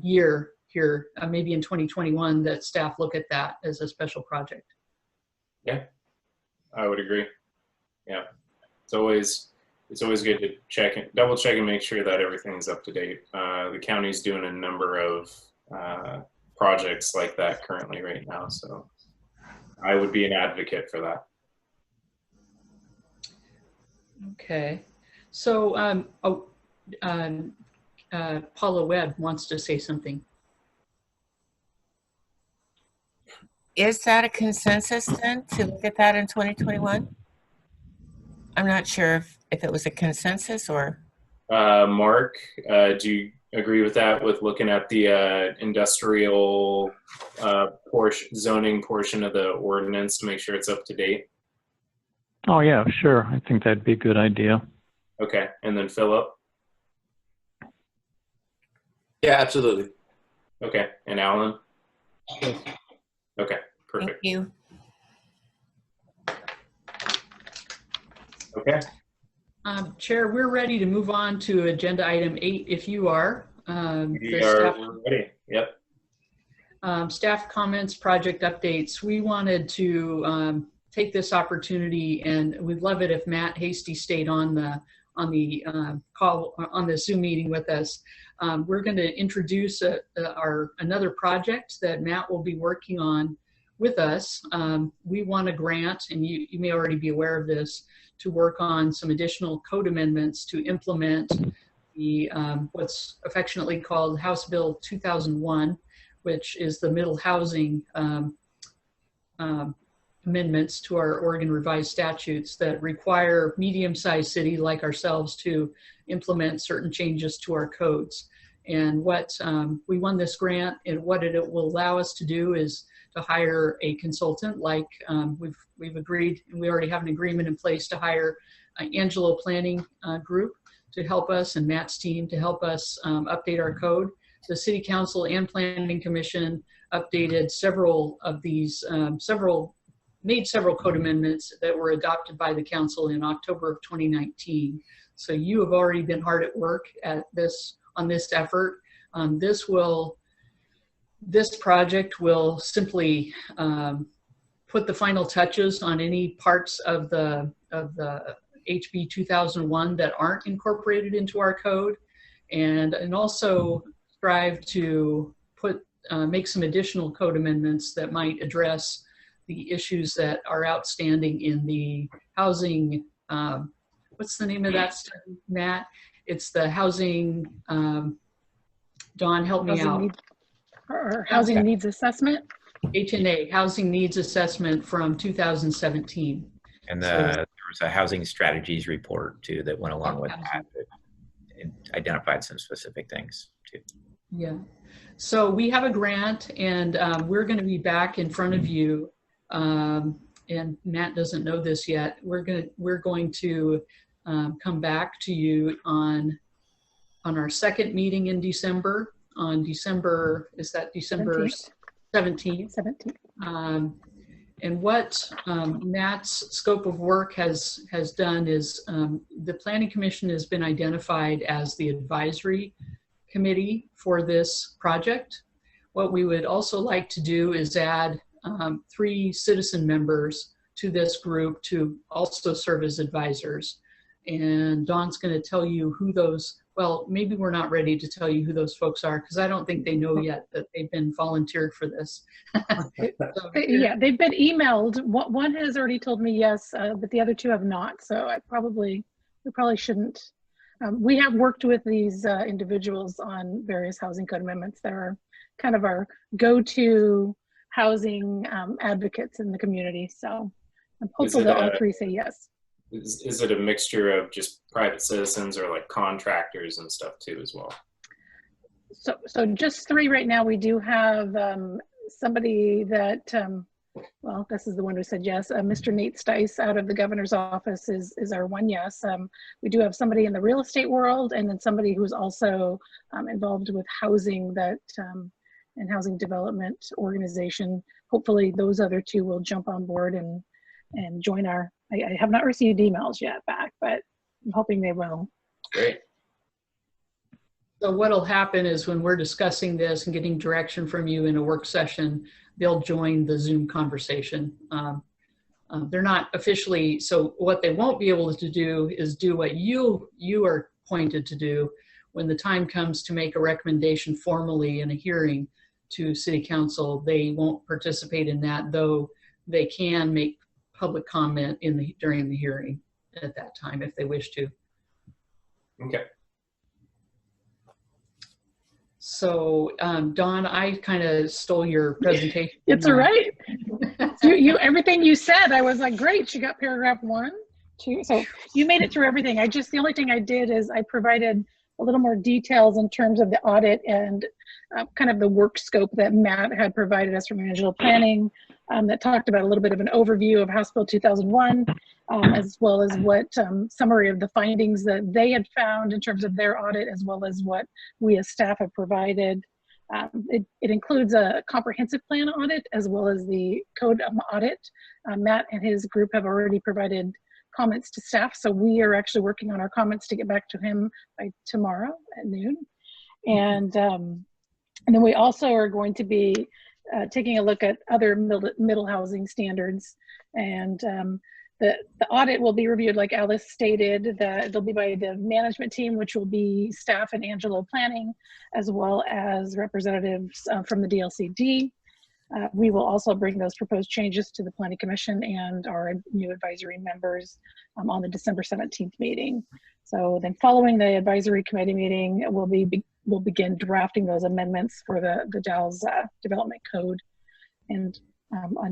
year here, maybe in 2021, that staff look at that as a special project. Yeah, I would agree. Yeah, it's always good to double check and make sure that everything's up to date. The county's doing a number of projects like that currently right now, so I would be an advocate for that. Okay, so Paula Webb wants to say something. Is that a consensus then to look at that in 2021? I'm not sure if it was a consensus or. Mark, do you agree with that, with looking at the industrial zoning portion of the ordinance to make sure it's up to date? Oh yeah, sure. I think that'd be a good idea. Okay, and then Philip? Yeah, absolutely. Okay, and Alan? Yes. Okay, perfect. Thank you. Okay. Chair, we're ready to move on to agenda item 8 if you are. We're ready. Yep. Staff comments, project updates. We wanted to take this opportunity, and we'd love it if Matt Hasty stayed on the call on the Zoom meeting with us. We're going to introduce another project that Matt will be working on with us. We won a grant, and you may already be aware of this, to work on some additional code amendments to implement the what's affectionately called House Bill 2001, which is the middle housing amendments to our Oregon revised statutes that require medium-sized city like ourselves to implement certain changes to our codes. And what we won this grant, and what it will allow us to do is to hire a consultant, like we've agreed, and we already have an agreement in place to hire Angelo Planning Group to help us, and Matt's team to help us update our code. The City Council and Planning Commission updated several of these, made several code amendments that were adopted by the council in October of 2019. So you have already been hard at work at this, on this effort. This project will simply put the final touches on any parts of the HB 2001 that aren't incorporated into our code, and also strive to make some additional code amendments that might address the issues that are outstanding in the housing, what's the name of that study, Matt? It's the housing, Dawn, help me out. Housing needs assessment. HNA, Housing Needs Assessment from 2017. And there was a housing strategies report too that went along with that. It identified some specific things too. Yeah. So we have a grant, and we're going to be back in front of you. And Matt doesn't know this yet. We're going to come back to you on our second meeting in December. On December, is that December 17th? 17th. And what Matt's scope of work has done is the Planning Commission has been identified as the advisory committee for this project. What we would also like to do is add 3 citizen members to this group to also serve as advisors. And Dawn's going to tell you who those, well, maybe we're not ready to tell you who those folks are, because I don't think they know yet that they've been volunteered for this. Yeah, they've been emailed. One has already told me yes, but the other 2 have not. So we probably shouldn't. We have worked with these individuals on various housing code amendments. They're kind of our go-to housing advocates in the community. So I'm hopeful that all three say yes. Is it a mixture of just private citizens or like contractors and stuff too as well? So just three right now. We do have somebody that, well, this is the one who said yes. Mr. Nate Stice out of the governor's office is our one yes. We do have somebody in the real estate world, and then somebody who's also involved with housing and housing development organization. Hopefully those other two will jump on board and join our, I have not received emails yet back, but I'm hoping they will. Great. So what'll happen is when we're discussing this and getting direction from you in a work session, they'll join the Zoom conversation. They're not officially, so what they won't be able to do is do what you are pointed to do when the time comes to make a recommendation formally in a hearing to City Council. They won't participate in that, though they can make public comment during the hearing at that time if they wish to. Okay. So, Dawn, I kind of stole your presentation. It's all right. Everything you said, I was like, great, she got paragraph 1, 2. So you made it through everything. The only thing I did is I provided a little more details in terms of the audit and kind of the work scope that Matt had provided us from Angelo Planning, that talked about a little bit of an overview of House Bill 2001, as well as what summary of the findings that they had found in terms of their audit, as well as what we as staff have provided. It includes a comprehensive plan audit as well as the code audit. Matt and his group have already provided comments to staff, so we are actually working on our comments to get back to him by tomorrow at noon. And then we also are going to be taking a look at other middle housing standards, and the audit will be reviewed, like Alice stated, that they'll be by the management team, which will be staff and Angelo Planning, as well as representatives from the DLCD. We will also bring those proposed changes to the Planning Commission and our new advisory members on the December 17th meeting. So then following the advisory committee meeting, we'll begin drafting those amendments for the Dallas Development Code. And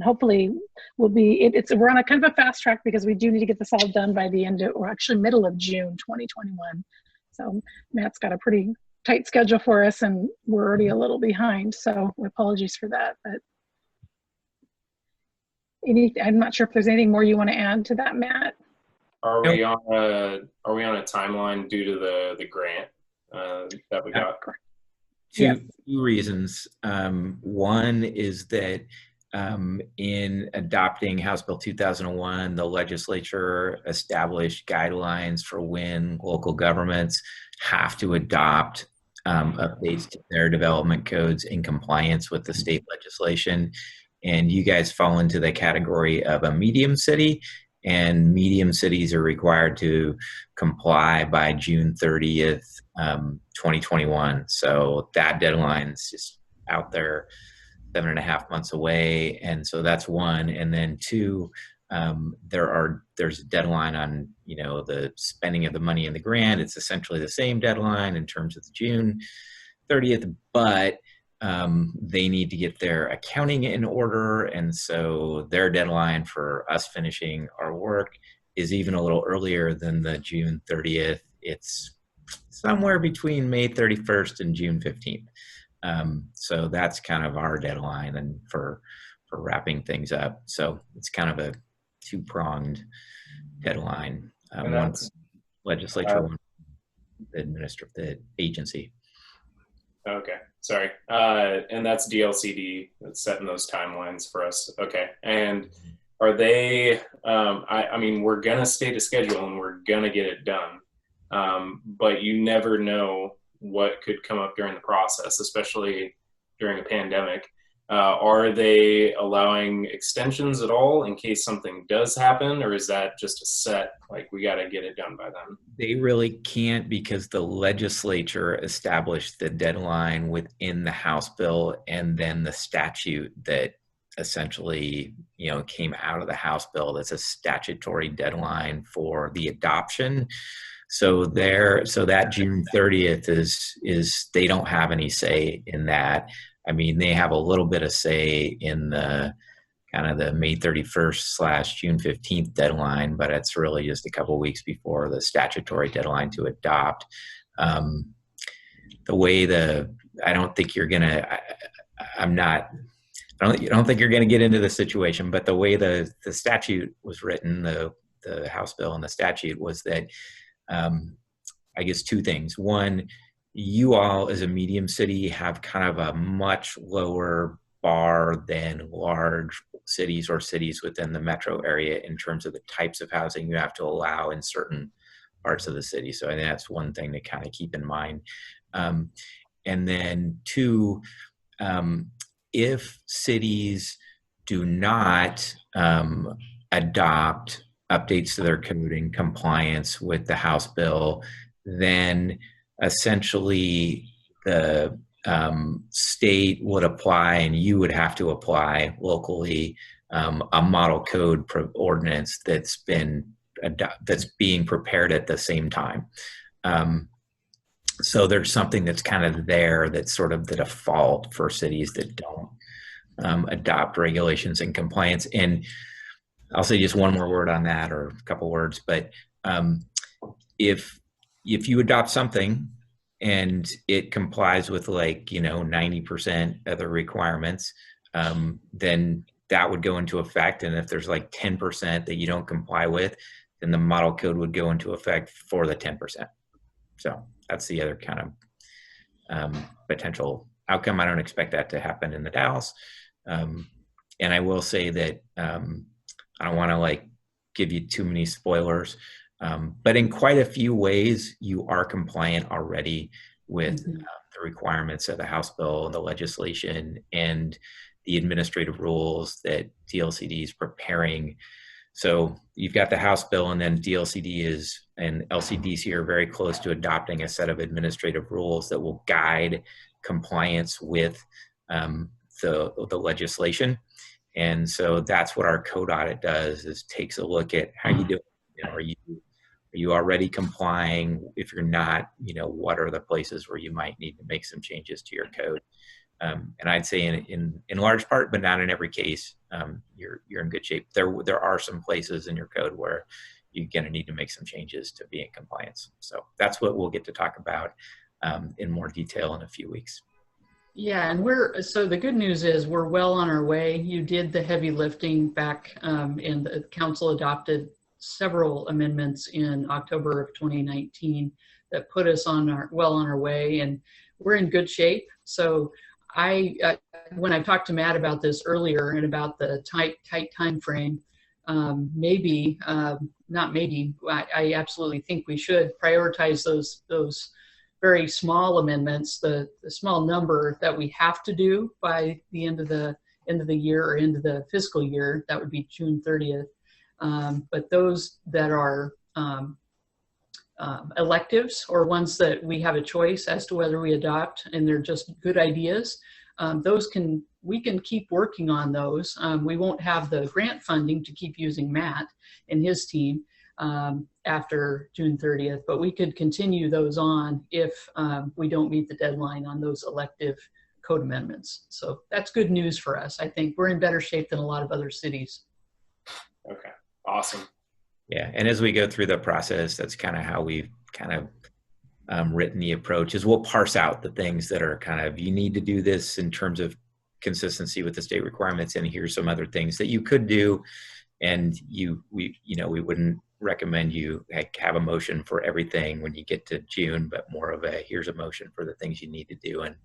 hopefully we're on a kind of a fast track because we do need to get this all done by the end of, or actually middle of June 2021. So Matt's got a pretty tight schedule for us and we're already a little behind. So apologies for that, but I'm not sure if there's anything more you want to add to that, Matt. Are we on a timeline due to the grant that we got? Two reasons. One is that in adopting House Bill 2001, the legislature established guidelines for when local governments have to adopt updates to their development codes in compliance with the state legislation. And you guys fall into the category of a medium city, and medium cities are required to comply by June 30th, 2021. So that deadline's just out there, 7.5 months away. And so that's one. And then two, there's a deadline on, the spending of the money in the grant. It's essentially the same deadline in terms of the June 30th, but they need to get their accounting in order. And so their deadline for us finishing our work is even a little earlier than the June 30th. It's somewhere between May 31st and June 15th. So that's kind of our deadline and for wrapping things up. So it's kind of a two-pronged deadline. Once legislature wants to administer the agency. Okay, sorry. And that's DLCD that's setting those timelines for us. Okay, and are they, I mean, we're gonna stay to schedule and we're gonna get it done, but you never know what could come up during the process, especially during a pandemic. Are they allowing extensions at all in case something does happen, or is that just a set, like we got to get it done by then? They really can't, because the legislature established the deadline within the House bill and then the statute that essentially, came out of the House bill. That's a statutory deadline for the adoption. So that June 30th is they don't have any say in that. I mean, they have a little bit of say in the kind of the May 31st / June 15th deadline, but it's really just a couple of weeks before the statutory deadline to adopt. The way I don't think you're gonna, I don't think you're going to get into the situation, but the way the statute was written, the House bill and the statute was that, I guess two things. One, you all as a medium city have kind of a much lower bar than large cities or cities within the metro area in terms of the types of housing you have to allow in certain parts of the city. So I think that's one thing to kind of keep in mind. And then two, if cities do not adopt updates to their code in compliance with the House bill, then essentially the state would apply, and you would have to apply locally a model code ordinance that's being prepared at the same time. So there's something that's kind of there that's sort of the default for cities that don't adopt regulations and compliance. And I'll say just one more word on that, or a couple words, but if you adopt something and it complies with 90% of the requirements, then that would go into effect. And if there's 10% that you don't comply with, then the model code would go into effect for the 10%. So that's the other kind of potential outcome. I don't expect that to happen in the Dalles. And I will say that I don't want to give you too many spoilers, but in quite a few ways, you are compliant already with the requirements of the House bill, the legislation, and the administrative rules that DLCD is preparing. So you've got the House bill, and then DLCD and LCDC are very close to adopting a set of administrative rules that will guide compliance with the legislation. And so that's what our code audit does, is takes a look at how you do. Are you already complying? If you're not, what are the places where you might need to make some changes to your code? And I'd say in large part, but not in every case, you're in good shape. There are some places in your code where you're going to need to make some changes to be in compliance. So that's what we'll get to talk about in more detail in a few weeks. Yeah, and so the good news is we're well on our way. You did the heavy lifting back, and the council adopted several amendments in October of 2019 that put us well on our way, and we're in good shape. So when I talked to Matt about this earlier and about the tight time frame, I absolutely think we should prioritize those very small amendments, the small number that we have to do by the end of the year or end of the fiscal year. That would be June 30th. But those that are electives, or ones that we have a choice as to whether we adopt, and they're just good ideas, we can keep working on those. We won't have the grant funding to keep using Matt and his team after June 30th, but we could continue those on if we don't meet the deadline on those elective code amendments. So that's good news for us. I think we're in better shape than a lot of other cities. Okay, awesome. Yeah, and as we go through the process, that's kind of how we've kind of written the approach, is we'll parse out the things that are kind of, you need to do this in terms of consistency with the state requirements, and here's some other things that you could do, and we wouldn't recommend you have a motion for everything when you get to June, but more of a, here's a motion for the things you need to do, and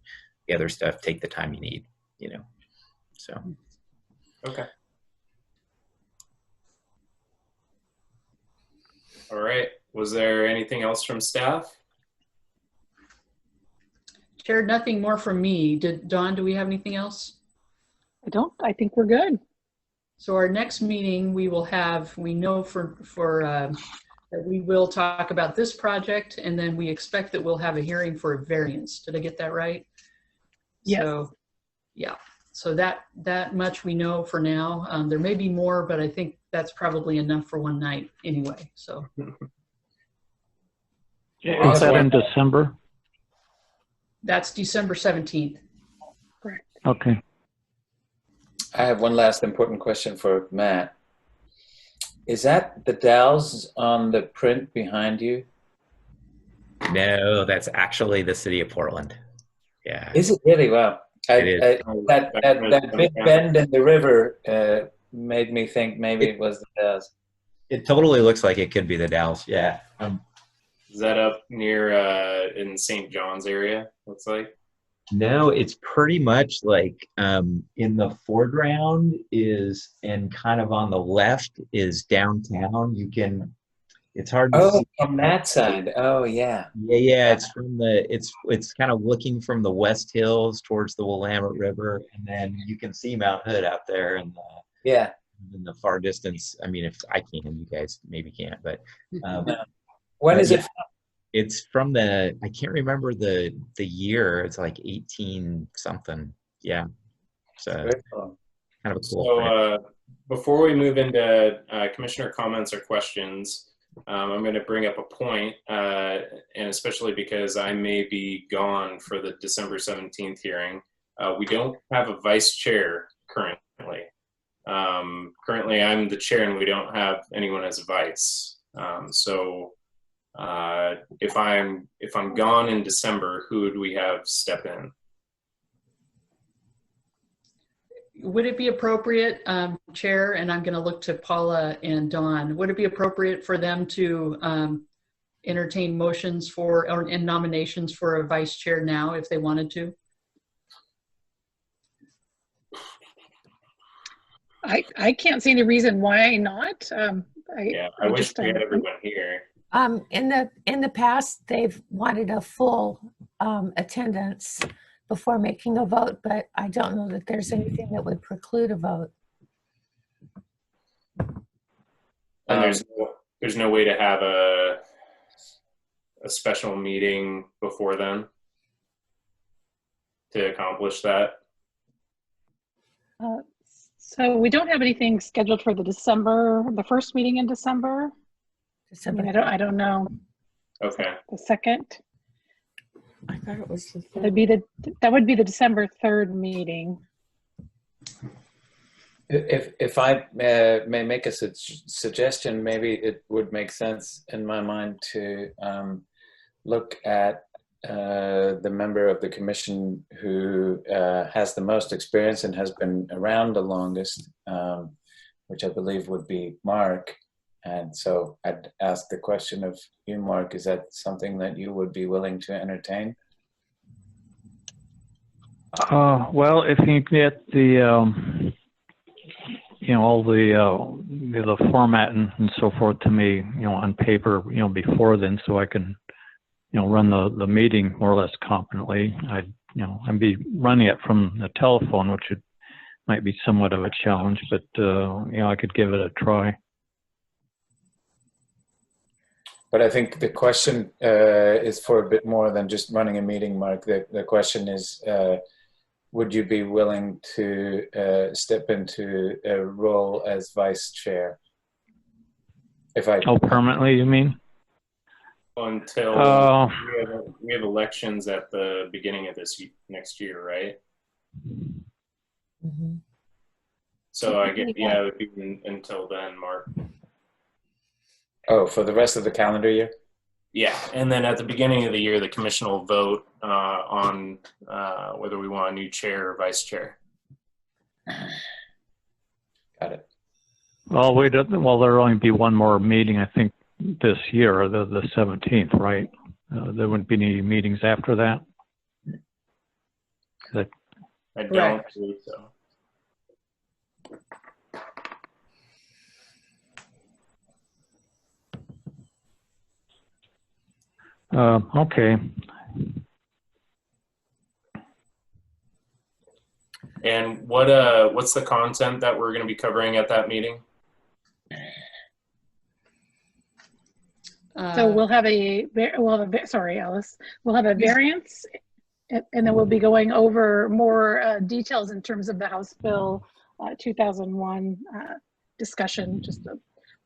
the other stuff, take the time you need, so. Okay. All right. Was there anything else from staff? Chair, nothing more from me. Dawn, do we have anything else? I don't. I think we're good. So our next meeting, we know that we will talk about this project, and then we expect that we'll have a hearing for a variance. Did I get that right? Yes. So, yeah. So that much we know for now. There may be more, but I think that's probably enough for one night anyway. So. Is that in December? That's December 17th. Correct. Okay. I have one last important question for Matt. Is that the Dalles on the print behind you? No, that's actually the city of Portland. Yeah. Is it really? Wow. It is. That big bend in the river made me think maybe it was the Dalles. It totally looks like it could be the Dalles. Yeah. Is that up near in St. John's area? Looks like. No, it's pretty much like in the foreground is, and kind of on the left is downtown. It's hard to see. On that side. Oh, yeah. Yeah. It's from it's kind of looking from the West Hills towards the Willamette River, and then you can see Mount Hood out there in the far distance. I mean, if I can, you guys maybe can't, but when is it? It's from I can't remember the year. It's like 18 something. Yeah. So kind of a cool. So before we move into commissioner comments or questions, I'm going to bring up a point, and especially because I may be gone for the December 17th hearing. We don't have a vice chair currently. Currently, I'm the chair, and we don't have anyone as a vice. So if I'm gone in December, who would we have step in? Would it be appropriate, Chair, and I'm going to look to Paula and Dawn, would it be appropriate for them to entertain motions for and nominations for a vice chair now if they wanted to? I can't see any reason why not. I wish we had everyone here. In the past, they've wanted a full attendance before making a vote, but I don't know that there's anything that would preclude a vote. And there's no way to have a special meeting before then to accomplish that. So we don't have anything scheduled for the first meeting in December. I mean, I don't know. Okay. The second. I thought it was the third. That would be the December 3rd meeting. If I may make a suggestion, maybe it would make sense in my mind to look at the member of the commission who has the most experience and has been around the longest, which I believe would be Mark. And so I'd ask the question of you, Mark, is that something that you would be willing to entertain? Well, if you get the, all the format and so forth to me, on paper, before then, so I can, run the meeting more or less competently. I'd be running it from the telephone, which might be somewhat of a challenge, but, I could give it a try. But I think the question is for a bit more than just running a meeting, Mark. The question is, would you be willing to step into a role as vice chair? Permanently, you mean? Until we have elections at the beginning of next year, right? Mm-hmm. So I get, it would be until then, Mark. Oh, for the rest of the calendar year? Yeah, and then at the beginning of the year, the commission will vote on whether we want a new chair or vice chair. Got it. Well, there'll only be one more meeting, I think, this year, the 17th, right? There wouldn't be any meetings after that? I don't believe so. Okay. And what's the content that we're going to be covering at that meeting? So we'll have sorry, Alice. We'll have a variance, and then we'll be going over more details in terms of the House Bill 2001 discussion.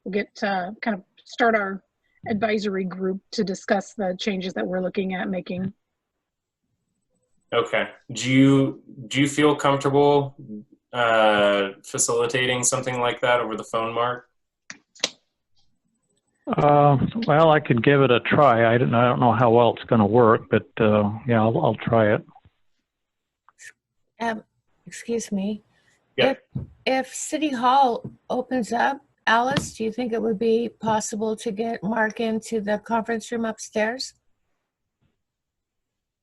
We'll get kind of start our advisory group to discuss the changes that we're looking at making. Okay. Do you feel comfortable facilitating something like that over the phone, Mark? Well, I could give it a try. I don't know how well it's going to work, but yeah, I'll try it. Excuse me. Yep. If City Hall opens up, Alice, do you think it would be possible to get Mark into the conference room upstairs?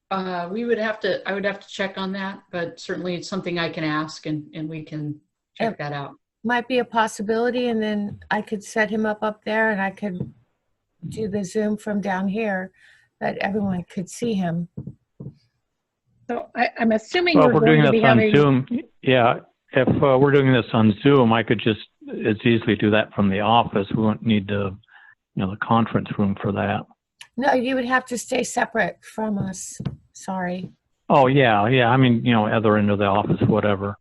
I would have to check on that, but certainly it's something I can ask and we can check that out. Might be a possibility, and then I could set him up there, and I could do the Zoom from down here, that everyone could see him. So I'm assuming Well, we're we're doing going to this be on having. Zoom. Yeah, if we're doing this on Zoom, I could just as easily do that from the office. We won't need the conference room for that. No, you would have to stay separate from us. Sorry. Oh yeah. I mean, other end of the office, whatever.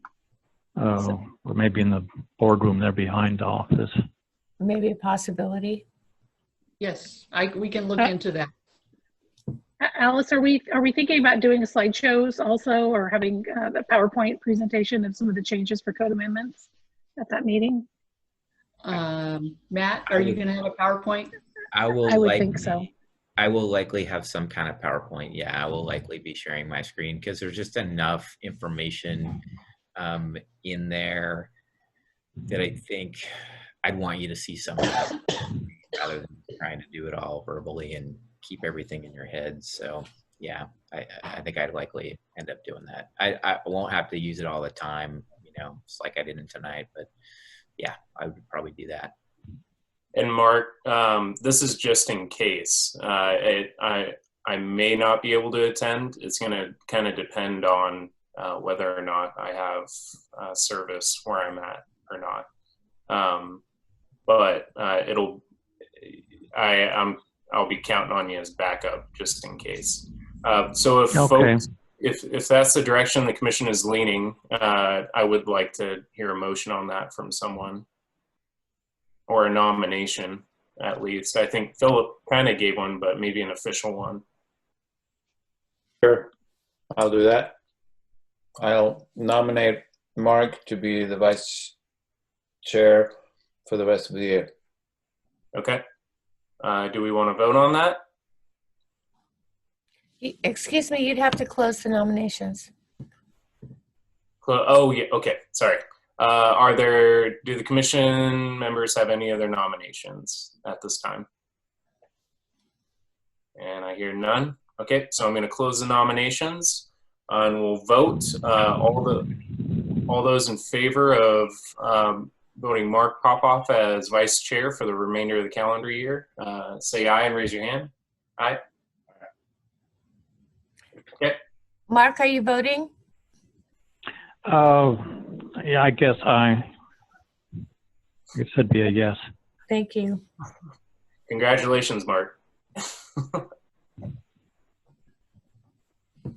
Or maybe in the boardroom there behind the office. Maybe a possibility. Yes, we can look into that. Alice, are we thinking about doing slideshows also, or having the PowerPoint presentation of some of the changes for code amendments at that meeting? Matt, are you going to have a PowerPoint? I would think so. I will likely have some kind of PowerPoint. Yeah, I will likely be sharing my screen because there's just enough information in there that I think I'd want you to see some of that rather than trying to do it all verbally and keep everything in your head. So yeah, I think I'd likely end up doing that. I won't have to use it all the time, it's like I didn't tonight, but yeah, I would probably do that. And Mark, this is just in case. I may not be able to attend. It's going to kind of depend on whether or not I have service where I'm at or not. But I'll be counting on you as backup just in case. So if okay. folks, if that's the direction the commission is leaning, I would like to hear a motion on that from someone. Or a nomination, at least. I think Philip kind of gave one, but maybe an official one. Sure, I'll do that. I'll nominate Mark to be the vice chair for the rest of the year. Okay. Do we want to vote on that? Excuse me, you'd have to close the nominations. Oh, yeah, okay, sorry. Do the commission members have any other nominations at this time? And I hear none. Okay, so I'm going to close the nominations and we'll vote. All those in favor of voting Mark Popoff as vice chair for the remainder of the calendar year, say aye and raise your hand. Aye. Okay. Mark, are you voting? Yeah, I guess it should be a yes. Thank you. Congratulations, Mark.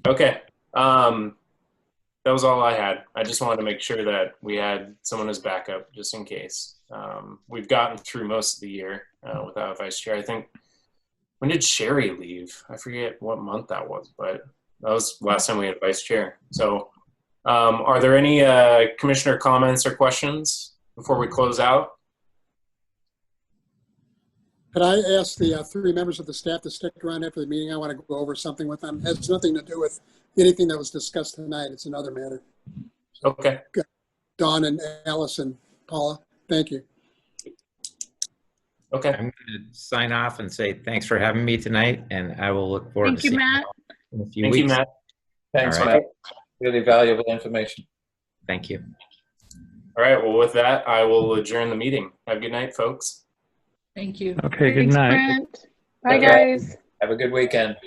Okay. That was all I had. I just wanted to make sure that we had someone as backup just in case. We've gotten through most of the year without a vice chair. I think, when did Sherry leave? I forget what month that was, but that was the last time we had a vice chair. So are there any commissioner comments or questions before we close out? Could I ask the three members of the staff to stick around after the meeting? I want to go over something with them. It has nothing to do with anything that was discussed tonight. It's another matter. Okay. Good. Dawn and Alice and Paula, thank you. Okay. I'm going to sign off and say thanks for having me tonight, and I will look forward to seeing Matt. you in a few Thank weeks. you, Matt. Thanks, All right. Matt. Really valuable information. Thank you. All right. Well, with that, I will adjourn the meeting. Have a good night, folks. Thank you. Okay, good Thanks, night. Brent. Bye, Okay. guys. Have a good weekend.